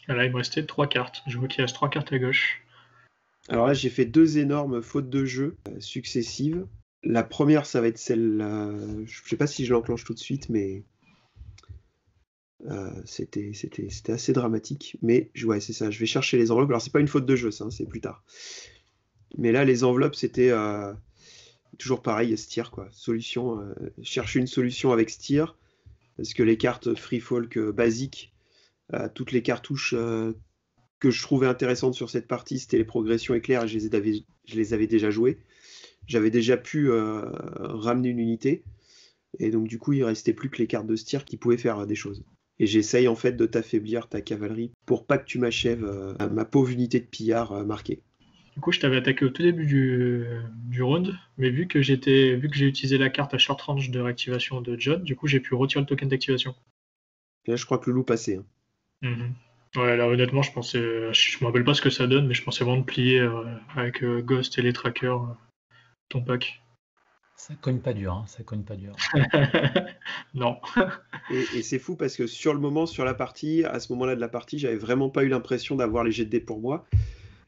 Là, il me restait 3 cartes. Je vois qu'il reste 3 cartes à gauche. Alors là, j'ai fait 2 énormes fautes de jeu successives. La première, ça va être celle-là. Je sais pas si je l'enclenche tout de suite, mais c'était assez dramatique. Mais ouais, c'est ça. Je vais chercher les enveloppes. Alors c'est pas une faute de jeu, ça, c'est plus tard. Mais là, les enveloppes, c'était toujours pareil, Steer, quoi. Solution. Chercher une solution avec Steer, parce que les cartes Free Folk basiques, toutes les cartouches que je trouvais intéressantes sur cette partie, c'était les progressions éclairs, et je les avais déjà jouées. J'avais déjà pu ramener une unité, et donc du coup il restait plus que les cartes de Steer qui pouvaient faire des choses. Et j'essaye en fait de t'affaiblir ta cavalerie pour pas que tu m'achèves ma pauvre unité de pillard marquée. Du coup, je t'avais attaqué au tout début du round, mais vu que j'ai utilisé la carte à short range de réactivation de John, du coup j'ai pu retirer le token d'activation. Et là je crois que le loup passait. Hein. Ouais, là honnêtement, je me rappelle pas ce que ça donne, mais je pensais vraiment de plier avec Ghost et les trackers ton pack. Ça cogne pas dur, hein, ça cogne pas dur. Non. Et c'est fou parce que sur le moment, sur la partie, à ce moment-là de la partie, j'avais vraiment pas eu l'impression d'avoir les jets de dés pour moi.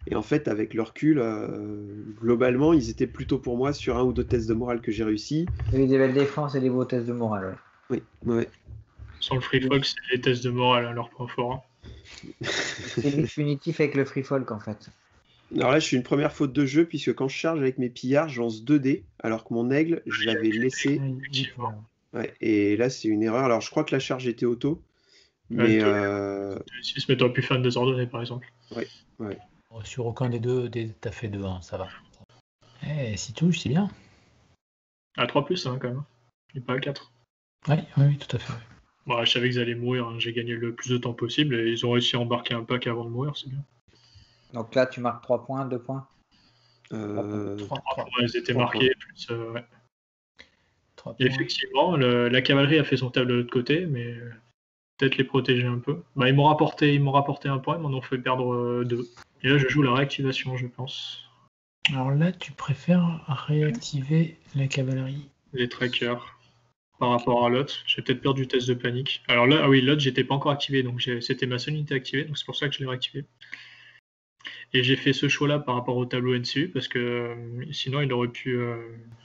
Et en fait, avec le recul, globalement, ils étaient plutôt pour moi sur 1 ou 2 tests de morale que j'ai réussi. Il y a eu des belles défenses et des beaux tests de morale. Oui. Sans le Free Folk, c'est les tests de morale, leur point fort. Hein. C'est mix punitif avec le Free Folk en fait. Alors là, je suis une première faute de jeu, puisque quand je charge avec mes pillards, je lance 2 dés, alors que mon aigle, je l'avais laissé. Ouais, et là, c'est une erreur. Alors, je crois que la charge était auto, mais... Mais t'aurais pu faire une désordonnée, par exemple. Ouais. Sur aucun des deux, t'as fait 2, hein, ça va. Eh, si touche, c'est bien. À 3+, hein, quand même. Et pas à 4. Oui, tout à fait. Bon, je savais qu'ils allaient mourir, hein. J'ai gagné le plus de temps possible, et ils ont réussi à embarquer un pack avant de mourir, c'est bien. Donc là, tu marques 3 points, 2 points 3 points. Ils étaient marqués, plus... ouais. 3 et effectivement, la cavalerie a fait son table de l'autre côté, mais peut-être les protéger un peu. Bah, ils m'ont rapporté un point, ils m'en ont fait perdre 2. Et là, je joue la réactivation, je pense. Alors là, tu préfères réactiver la cavalerie? Les trackers. par rapport à l'autre. J'ai peut-être perdu le test de panique. Alors là, ah oui, l'autre, j'étais pas encore activé, donc c'était ma seule unité activée, donc c'est pour ça que je l'ai réactivé. Et j'ai fait ce choix-là par rapport au tableau NCU, parce que sinon, il aurait pu...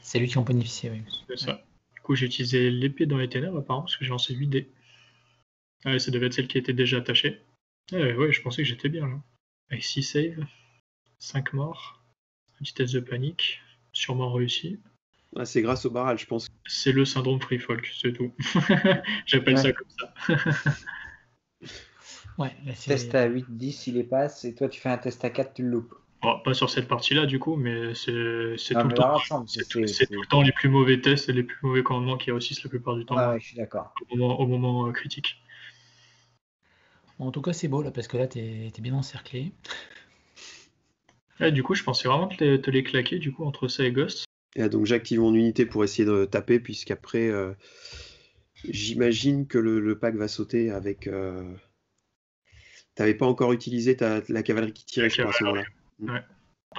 C'est lui qui en bénéficiait, oui. C'est ça. Du coup, j'ai utilisé l'épée dans les ténèbres, apparemment, parce que j'ai lancé 8 dés. Ah ouais, ça devait être celle qui était déjà attachée. Ouais, je pensais que j'étais bien, là. Avec 6 saves, 5 morts, un petit test de panique, sûrement réussi. Ah, c'est grâce au barrage, je pense. C'est le syndrome Free Folk, c'est tout. J'appelle ça comme ça. Ouais, là, Test à 8-10, il les passe, et toi tu fais un test à 4, tu le loupes. Bon, pas sur cette partie-là, du coup, mais c'est tout le temps. C'est tout le temps les plus mauvais tests et les plus mauvais commandements qui réussissent la plupart du temps. Ouais, je suis d'accord. Au moment critique. Bon, en tout cas, c'est beau, là, parce que là, t'es bien encerclé. Ouais, du coup, je pensais vraiment te les claquer, du coup, entre ça et Ghost. Et donc j'active mon unité pour essayer de taper, puisqu'après, j'imagine que le pack va sauter avec... T'avais pas encore utilisé la cavalerie qui tirait, je crois, à ce moment-là. Ouais.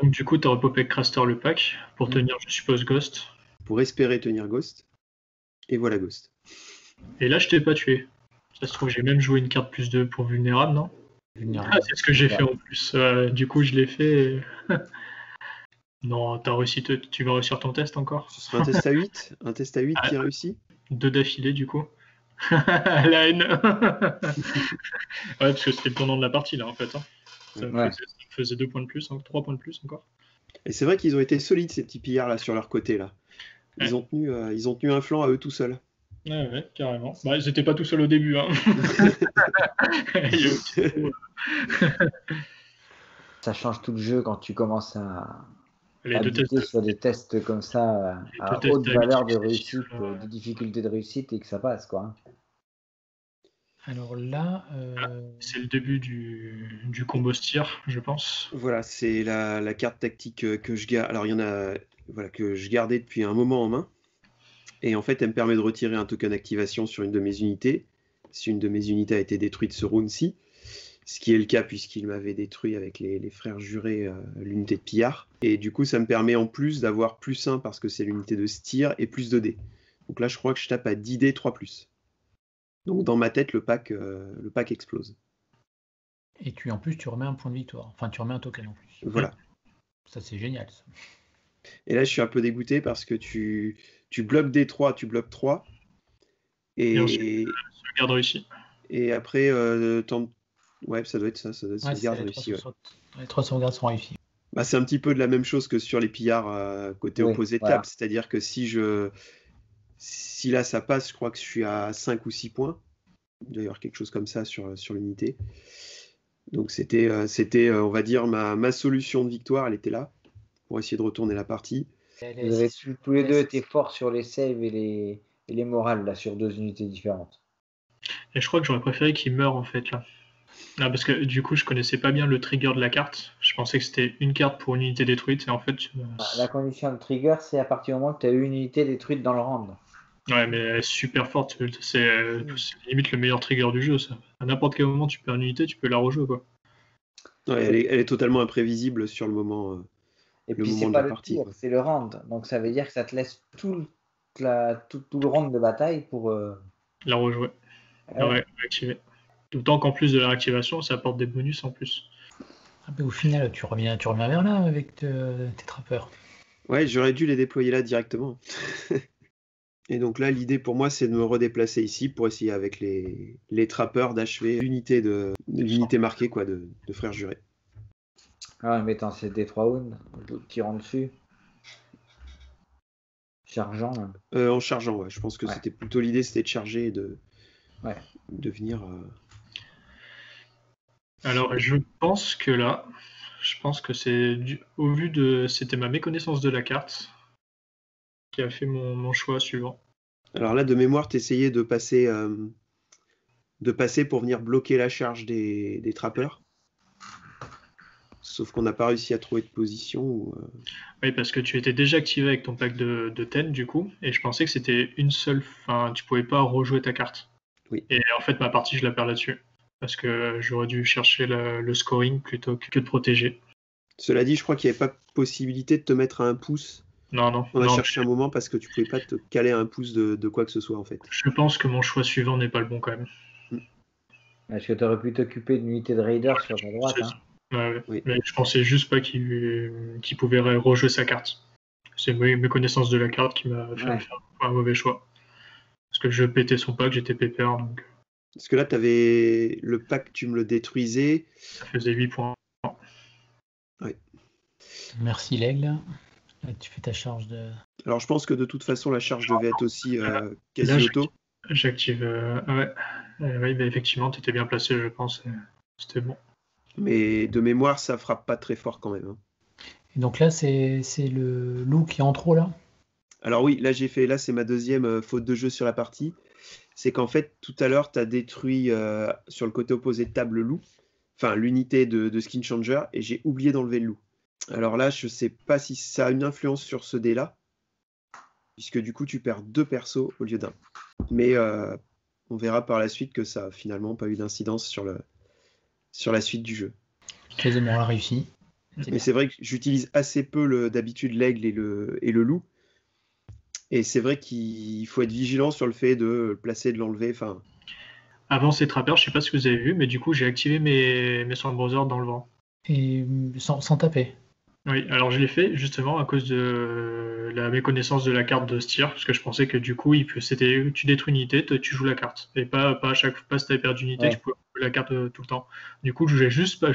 Donc du coup, t'as repopé avec Craster le pack, pour tenir, je suppose, Ghost. Pour espérer tenir Ghost. Et voilà Ghost. Et là, je t'ai pas tué. Ça se trouve, j'ai même joué une carte plus 2 pour vulnérable, non? Vulnérable. C'est ce que j'ai fait en plus. Du coup, je l'ai fait... Non, t'as réussi, tu vas réussir ton test encore? Ce sera un test à 8 Un test à 8 qui réussit 2 d'affilée, du coup. La haine. Ouais, parce que c'était le tournant de la partie, là, en fait. Hein. Ça me faisait 2 points de plus, 3 points de plus encore. Et c'est vrai qu'ils ont été solides, ces petits pillards là sur leur côté là. Ils ont tenu un flanc à eux tout seuls. Ouais, carrément. Bah, ils étaient pas tout seuls au début. Hein. Ça change tout le jeu quand tu commences à deux buter sur des tests comme ça à haute valeur de réussite, de difficulté de réussite, et que ça passe, quoi. Alors là... C'est le début du combo steer, je pense. Voilà, c'est la carte tactique que je garde. Alors il y en a que je gardais depuis un moment en main. Et en fait, elle me permet de retirer un token d'activation sur une de mes unités. Si une de mes unités a été détruite ce round-ci, ce qui est le cas puisqu'il m'avait détruit avec les frères jurés l'unité de pillard. Et du coup, ça me permet en plus d'avoir plus 1 parce que c'est l'unité de steer et plus 2 dés. Donc là, je crois que je tape à 10 dés 3+. Donc dans ma tête, le pack explose. Et en plus, tu remets un point de victoire. Enfin, tu remets un token en plus. Voilà. Ça, c'est génial, ça. Et là, je suis un peu dégoûté parce que tu bloques des 3, tu bloques 3. Et ensuite, sauvegarde réussie. Et après, ouais, ça doit être ça. Ça doit être sauvegarde réussie. Les 3 sauvegardes sont réussies. Bah, c'est un petit peu de la même chose que sur les pillards côté opposé de table. C'est-à-dire que si là ça passe, je crois que je suis à 5 ou 6 points. Il doit y avoir quelque chose comme ça sur l'unité. Donc c'était on va dire, ma solution de victoire, elle était là, pour essayer de retourner la partie. Vous avez tous les deux été forts sur les saves et les morales, là, sur 2 unités différentes. Et je crois que j'aurais préféré qu'il meure, en fait, là. Ah, parce que du coup, je connaissais pas bien le trigger de la carte. Je pensais que c'était une carte pour une unité détruite, et en fait... La condition de trigger, c'est à partir du moment que tu as eu une unité détruite dans le round. Ouais, mais elle est super forte. C'est limite le meilleur trigger du jeu, ça. À n'importe quel moment, tu perds une unité, tu peux la rejouer, quoi. Ouais, elle est totalement imprévisible sur le moment. Et puis c'est pas le tour, c'est le round. Donc ça veut dire que ça te laisse tout le round de bataille pour la rejouer. Réactiver. D'autant qu'en plus de la réactivation, ça apporte des bonus en plus. Ah, mais au final, tu reviens vers là avec tes trappeurs. Ouais, j'aurais dû les déployer là directement. Et donc là, l'idée pour moi, c'est de me redéplacer ici pour essayer avec les trappeurs d'achever l'unité marquée quoi, de frères jurés. En mettant ces D3 wounds, tirant dessus. Chargeant. En chargeant, ouais. Je pense que c'était plutôt l'idée, c'était de charger et de venir. Alors, je pense que c'est au vu c'était ma méconnaissance de la carte qui a fait mon choix suivant. Alors là, de mémoire, t'essayais de passer pour venir bloquer la charge des trappeurs. Sauf qu'on n'a pas réussi à trouver de position. Oui, parce que tu étais déjà activé avec ton pack de 10 du coup, et je pensais que c'était une seule. Enfin, tu pouvais pas rejouer ta carte. Oui. Et en fait, ma partie, je la perds là-dessus. Parce que j'aurais dû chercher le scoring plutôt que de protéger. Cela dit, je crois qu'il n'y avait pas possibilité de te mettre à un pouce Non. On a non, cherché un moment parce que tu pouvais pas te caler à un pouce de quoi que ce soit en fait. Je pense que mon choix suivant n'est pas le bon quand même. Parce que tu aurais pu t'occuper d'une unité de raider sur ta droite. C'est Hein. ça. Ouais. Oui. Mais je pensais juste pas qu'il pouvait rejouer sa carte. C'est mes connaissances de la carte qui m'a fait faire un mauvais choix. Parce que je pétais son pack, j'étais pépère, donc Parce que là, tu avais le pack, tu me le détruisais. ça faisait 8 points. Ouais. Merci l'aigle. Là, tu fais ta charge de. Alors je pense que de toute façon, la charge devait être aussi quasi auto. J'active. Ouais. Oui, bah, effectivement, tu étais bien placé, je pense. C'était bon. Mais de mémoire, ça frappe pas très fort quand même. Hein. Et donc là, c'est le loup qui est en trop là. Alors oui, là c'est ma deuxième faute de jeu sur la partie. C'est qu'en fait, tout à l'heure, tu as détruit sur le côté opposé de table le loup, enfin l'unité de Skin Changer, et j'ai oublié d'enlever le loup. Alors là, je sais pas si ça a une influence sur ce dé-là, puisque du coup, tu perds 2 persos au lieu d'un. Mais on verra par la suite que ça a finalement pas eu d'incidence sur la suite du jeu. Quasiment, on l'a réussi. Mais c'est vrai que j'utilise assez peu d'habitude l'aigle et le loup. Et c'est vrai qu'il faut être vigilant sur le fait de le placer, de l'enlever. Enfin, Avant ces trappers, je sais pas si vous avez vu, mais du coup, j'ai activé mes Storm Brothers dans le vent. Et sans taper. Oui, alors je l'ai fait justement à cause de la méconnaissance de la carte de Styr, parce que je pensais que du coup, tu détruis une unité, tu joues la carte. Et pas à chaque fois, si tu avais perdu une unité, tu pouvais jouer la carte tout le temps. Du coup, je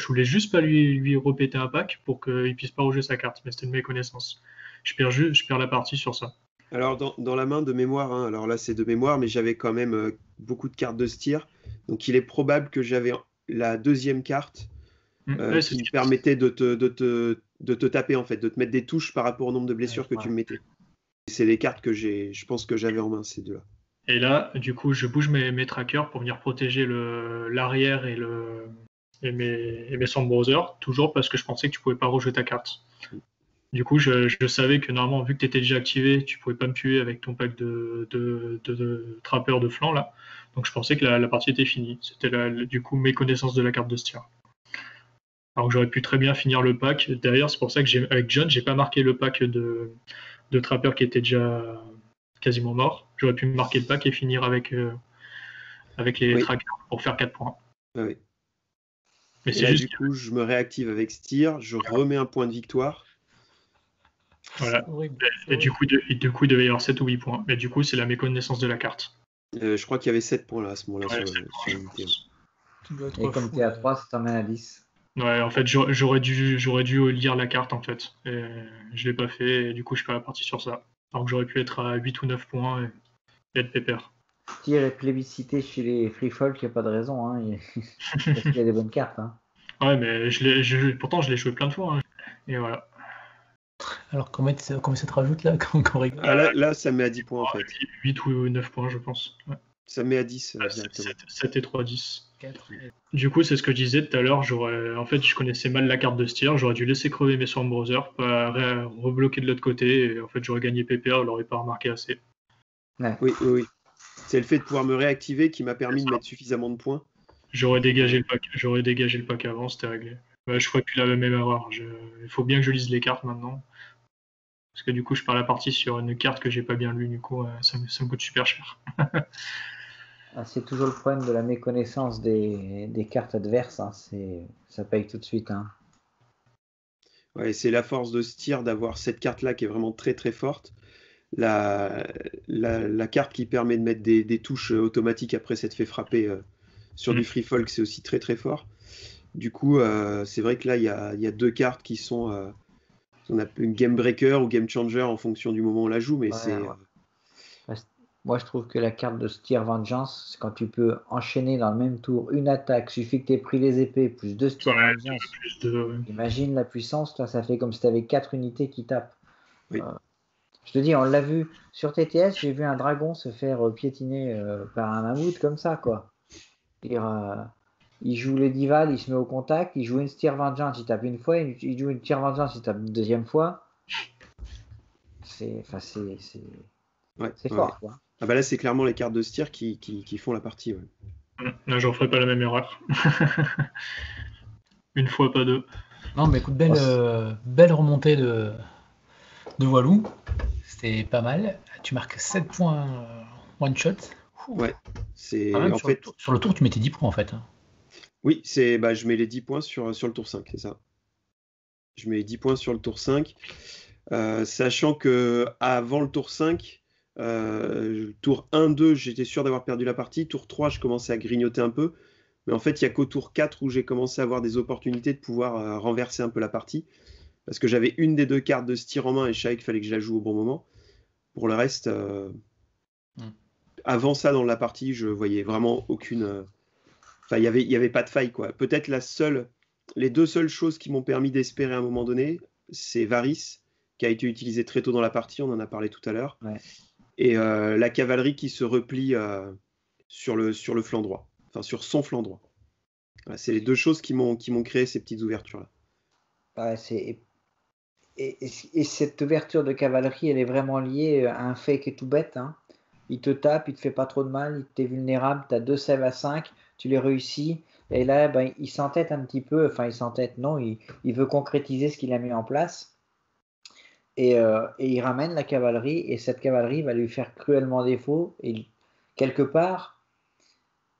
voulais juste pas lui repéter un pack pour qu'il puisse pas rejouer sa carte, mais c'était une méconnaissance. Je perds la partie sur ça. alors dans la main de mémoire, hein, alors là c'est de mémoire, mais j'avais quand même beaucoup de cartes de Styr. Donc il est probable que j'avais la deuxième carte qui me permettait de te taper en fait, de te mettre des touches par rapport au nombre de blessures que tu me mettais. C'est les cartes que je pense que j'avais en main, ces deux-là. Et là, du coup, je bouge mes trackers pour venir protéger l'arrière et mes Storm Brothers, toujours parce que je pensais que tu pouvais pas rejouer ta carte. Du coup, je savais que normalement, vu que tu étais déjà activé, tu pouvais pas me tuer avec ton pack de trappeurs de flanc là. Donc je pensais que la partie était finie. C'était du coup mes connaissances de la carte de Styr. Alors que j'aurais pu très bien finir le pack. D'ailleurs, c'est pour ça que avec John, j'ai pas marqué le pack de trappeurs qui était déjà quasiment mort. J'aurais pu marquer le pack et finir avec les trackers pour faire 4 points. Oui. Mais c'est juste. Du coup, je me réactive avec Styr, je remets un point de victoire. Voilà. Et du coup, il devait y avoir 7 ou 8 points. Mais du coup, c'est la méconnaissance de la carte. Je crois qu'il y avait 7 points là à ce moment-là sur l'unité. Et comme tu es à 3, ça t'emmène à 10. Ouais, en fait, j'aurais dû lire la carte en fait. Et je l'ai pas fait, et du coup, je perds la partie sur ça. Alors que j'aurais pu être à 8 ou 9 points et être pépère. Styr est plébiscité chez les free folk, il n'y a pas de raison. Hein. Parce qu'il y a des bonnes cartes. Hein. Ouais, mais pourtant, je l'ai joué plein de fois. Hein. Et voilà. Alors, combien ça te rajoute là là, ça met à 10 points en fait. 8 ou 9 points, je pense. Ouais. Ça met à 10 directement. 7 et 3, 10. 4. Du coup, c'est ce que je disais tout à l'heure. En fait, je connaissais mal la carte de Styr. J'aurais dû laisser crever mes Storm Brothers, pas rebloquer de l'autre côté. Et en fait, j'aurais gagné pépère, je l'aurais pas remarqué assez. Ouais. Oui. C'est le fait de pouvoir me réactiver qui m'a permis de mettre suffisamment de points. J'aurais dégagé le pack avant, c'était réglé. Je ferais plus la même erreur. Il faut bien que je lise les cartes maintenant. Parce que du coup, je pars la partie sur une carte que j'ai pas bien lue. Du coup, ça me coûte super cher. C'est toujours le problème de la méconnaissance des cartes adverses. Hein. Ça paye tout de suite. Hein. Ouais, c'est la force de Styr d'avoir cette carte-là qui est vraiment très très forte. La carte qui permet de mettre des touches automatiques après s'être fait frapper sur du free folk, c'est aussi très très fort. Du coup, c'est vrai que là, il y a 2 cartes qui sont on a une game breaker ou game changer en fonction du moment où on la joue, mais c'est... Moi, je trouve que la carte de Styr Vengeance, c'est quand tu peux enchaîner dans le même tour une attaque, suffit que tu aies pris les épées, plus 2 Styr Vengeance. Imagine la puissance, toi, ça fait comme si tu avais 4 unités qui tapent. Oui. Je te dis, on l'a vu sur TTS, j'ai vu un dragon se faire piétiner par un mammouth comme ça, quoi. Il joue le Dival, il se met au contact, il joue une Styr Vengeance, il tape une fois, il joue une Styr Vengeance, il tape une deuxième fois. C'est fort, quoi. Ah bah là, c'est clairement les cartes de Styr qui font la partie. Ouais. Là, j'en ferai pas la même erreur. Une fois, pas deux. Non, mais écoute, belle remontée de de Walou. C'était pas mal. Tu marques 7 points one shot. Ouais, c'est Ah, même en sur le fait, tour, sur le tour, tu mettais 10 points en fait. Hein. oui, je mets les 10 points sur le tour 5, c'est ça. Je mets 10 points sur le tour 5, sachant que avant le tour 5, tour 1-2, j'étais sûr d'avoir perdu la partie. Tour 3, je commençais à grignoter un peu. Mais en fait, il n'y a qu'au tour 4 où j'ai commencé à avoir des opportunités de pouvoir renverser un peu la partie. Parce que j'avais une des deux cartes de Styr en main et je savais qu'il fallait que je la joue au bon moment. Pour le reste, avant ça dans la partie, je voyais vraiment aucune... Enfin, il y avait pas de faille, quoi. Peut-être les deux seules choses qui m'ont permis d'espérer à un moment donné, c'est Varys, qui a été utilisé très tôt dans la partie, on en a parlé tout à l'heure, Ouais. et la cavalerie qui se replie sur le flanc droit, enfin sur son flanc droit. Voilà, c'est les deux choses qui m'ont créé ces petites ouvertures-là. Ouais, et cette ouverture de cavalerie, elle est vraiment liée à un fait qui est tout bête. Hein. Il te tape, il te fait pas trop de mal, t'es vulnérable, tu as 2 sèves à 5, tu les réussis. Et là, ben, il s'entête un petit peu, enfin il s'entête, non, il veut concrétiser ce qu'il a mis en place. Et il ramène la cavalerie, et cette cavalerie va lui faire cruellement défaut, et quelque part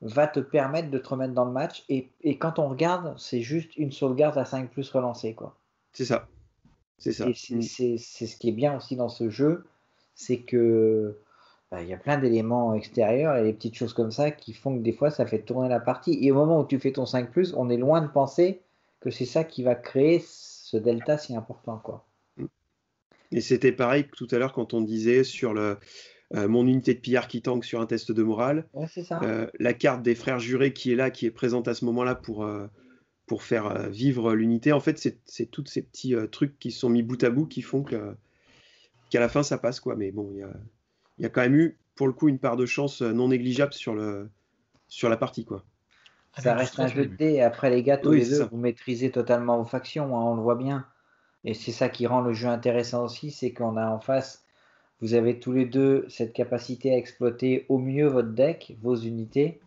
va te permettre de te remettre dans le match. Et quand on regarde, c'est juste une sauvegarde à 5 plus relancée, quoi. C'est ça. C'est ça. Et c'est ce qui est bien aussi dans ce jeu, c'est que il y a plein d'éléments extérieurs et des petites choses comme ça qui font que des fois ça fait tourner la partie. Et au moment où tu fais ton 5+, on est loin de penser que c'est ça qui va créer ce delta si important, quoi. Et c'était pareil que tout à l'heure quand on disait sur mon unité de pillard qui tank sur un test de morale. Ouais, c'est ça. La carte des frères jurés qui est là, qui est présente à ce moment-là pour faire vivre l'unité. En fait, c'est tous ces petits trucs qui sont mis bout à bout qui font qu'à la fin ça passe, quoi. Mais bon, il y a quand même eu pour le coup une part de chance non négligeable sur la partie, quoi. Ça reste un jeu de dés. Et après, les gars, tous Oui, les c'est deux, ça. vous maîtrisez totalement vos factions, hein, on le voit bien. Et c'est ça qui rend le jeu intéressant aussi, c'est qu'on a en face, vous avez tous les deux cette capacité à exploiter au mieux votre deck, vos unités.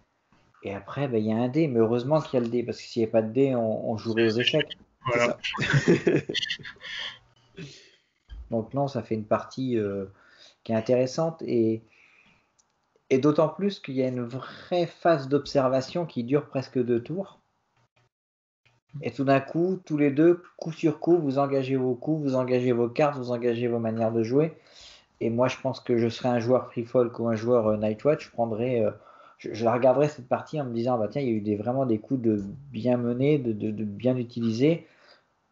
Et après, ben, il y a un dé, mais heureusement qu'il y a le dé, parce que s'il n'y avait pas de dé, on jouerait aux échecs. Voilà. C'est ça. Donc non, ça fait une partie qui est intéressante, et d'autant plus qu'il y a une vraie phase d'observation qui dure presque 2 tours. Et tout d'un coup, tous les deux, coup sur coup, vous engagez vos coups, vous engagez vos cartes, vous engagez vos manières de jouer. Et moi, je pense que je serais un joueur Free Folk ou un joueur Nightwatch, je prendrais, je la regarderais cette partie en me disant, bah tiens, il y a eu vraiment des coups de bien menés, de bien utilisés.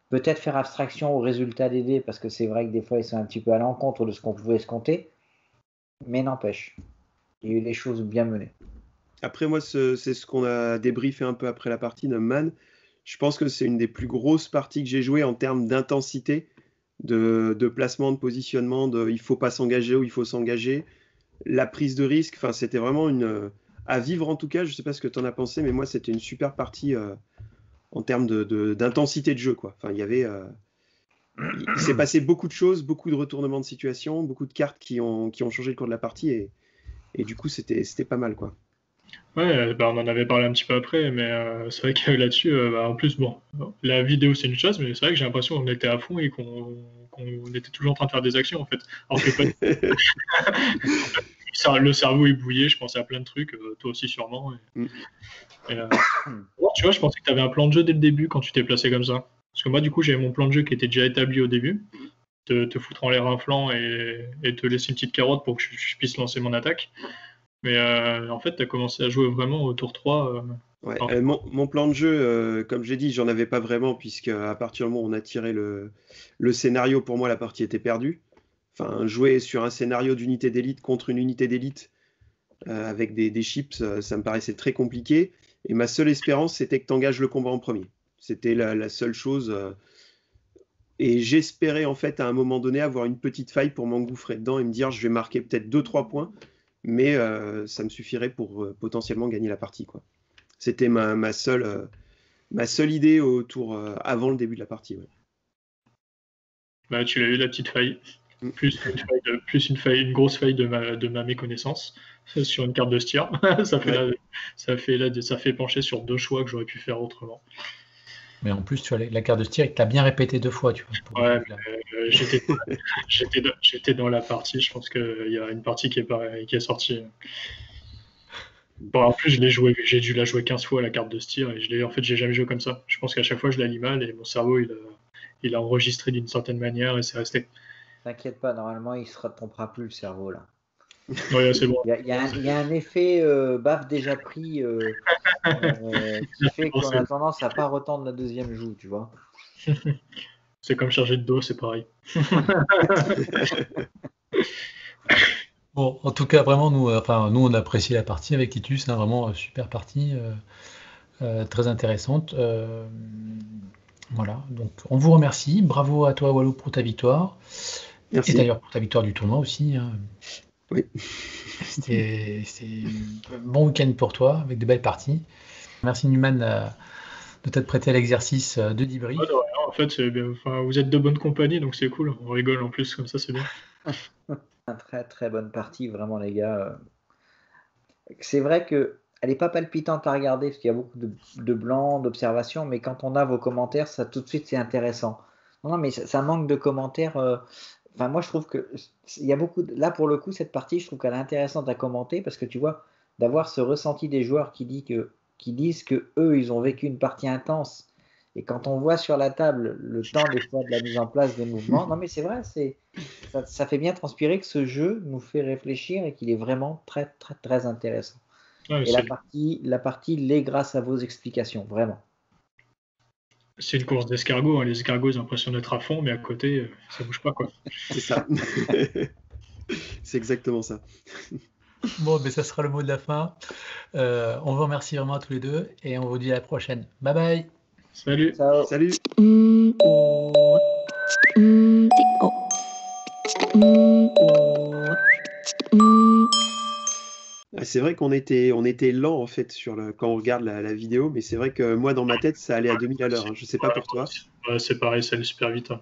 Peut-être faire abstraction au résultat des dés, parce que c'est vrai que des fois, ils sont un petit peu à l'encontre de ce qu'on pouvait escompter. Mais n'empêche, il y a eu des choses bien menées. Après, moi, c'est ce qu'on a débriefé un peu après la partie, Numbman. Je pense que c'est une des plus grosses parties que j'ai jouées en termes d'intensité, de placement, de positionnement, il faut pas s'engager ou il faut s'engager. La prise de risque, enfin, c'était vraiment à vivre en tout cas. Je sais pas ce que tu en as pensé, mais moi, c'était une super partie en termes d'intensité de jeu, quoi. Enfin, il s'est passé beaucoup de choses, beaucoup de retournements de situation, beaucoup de cartes qui ont changé le cours de la partie et du coup, c'était pas mal, quoi. Ouais, bah on en avait parlé un petit peu après, mais c'est vrai que là-dessus, bah, en plus, bon, la vidéo c'est une chose, mais c'est vrai que j'ai l'impression qu'on était à fond et qu'on était toujours en train de faire des actions en fait. Alors que le cerveau est bouillé, je pensais à plein de trucs, toi aussi sûrement. Bon, tu vois, je pensais que tu avais un plan de jeu dès le début quand tu t'es placé comme ça. Parce que moi, du coup, j'avais mon plan de jeu qui était déjà établi au début, te foutre en l'air un flanc et te laisser une petite carotte pour que je puisse lancer mon attaque. Mais en fait, tu as commencé à jouer vraiment au tour 3. Ouais, mon plan de jeu, comme j'ai dit, j'en avais pas vraiment, puisque à partir du moment où on a tiré le scénario, pour moi, la partie était perdue. Enfin, jouer sur un scénario d'unité d'élite contre une unité d'élite avec des chips, ça me paraissait très compliqué. Et ma seule espérance, c'était que tu engages le combat en premier. C'était la seule chose. Et j'espérais, en fait, à un moment donné, avoir une petite faille pour m'engouffrer dedans et me dire, je vais marquer peut-être 2-3 points, mais ça me suffirait pour potentiellement gagner la partie, quoi. C'était ma seule idée au tour avant le début de la partie. Ouais. Bah, tu l'as eu, la petite faille. Plus une grosse faille de ma méconnaissance sur une carte de Styr. ça fait pencher sur 2 choix que j'aurais pu faire autrement. Mais en plus, tu vois, la carte de tir, il te l'a bien répété 2 fois, tu vois. Ouais, j'étais dans la partie. Je pense qu'il y a une partie qui est sortie. Bon, en plus, j'ai dû la jouer 15 fois la carte de tir et en fait, j'ai jamais joué comme ça. Je pense qu'à chaque fois, je la lis mal et mon cerveau, il a enregistré d'une certaine manière et c'est resté. T'inquiète pas, normalement, il se trompera plus le cerveau là. Ouais, c'est bon. Il y a un effet baffe déjà pris qui fait qu'on a tendance à pas retendre la deuxième joue, tu vois. C'est comme charger de dos, c'est pareil. Bon, en tout cas, vraiment, nous, on a apprécié la partie avec Titus, hein, vraiment super partie, très intéressante. Voilà, donc on vous remercie. Bravo à toi, Walou, pour ta victoire. Merci. Et d'ailleurs pour ta victoire du tournoi aussi. Hein. Oui. C'était un bon week-end pour toi, avec de belles parties. Merci Numan de t'être prêté à l'exercice de debrief. Ouais, en fait, vous êtes de bonne compagnie, donc c'est cool. On rigole en plus, comme ça, c'est bien. Une très très bonne partie, vraiment les gars. C'est vrai que elle n'est pas palpitante à regarder parce qu'il y a beaucoup de blancs, d'observations, mais quand on a vos commentaires, ça tout de suite c'est intéressant. Non, mais ça manque de commentaires. Enfin, moi je trouve que il y a beaucoup. Là pour le coup, cette partie, je trouve qu'elle est intéressante à commenter parce que tu vois, d'avoir ce ressenti des joueurs qui disent que eux, ils ont vécu une partie intense. Et quand on voit sur la table le temps des fois de la mise en place des mouvements, non mais c'est vrai, ça fait bien transpirer que ce jeu nous fait réfléchir et qu'il est vraiment très très très intéressant. Ouais, Et la partie l'est grâce à vos explications, vraiment. c'est une course d'escargots. Hein. Les escargots, ils ont l'impression d'être à fond, mais à côté, ça bouge pas, quoi. C'est ça. C'est exactement ça. Bon, mais ça sera le mot de la fin. On vous remercie vraiment à tous les deux et on vous dit à la prochaine. Bye bye. Salut. Ciao. Salut. C'est vrai qu'on était lent en fait quand on regarde la vidéo, mais c'est vrai que moi dans ma tête ça allait à 2000 à l'heure. Hein. Je sais pas pour toi. Ouais, c'est pareil, ça allait super vite. Hein.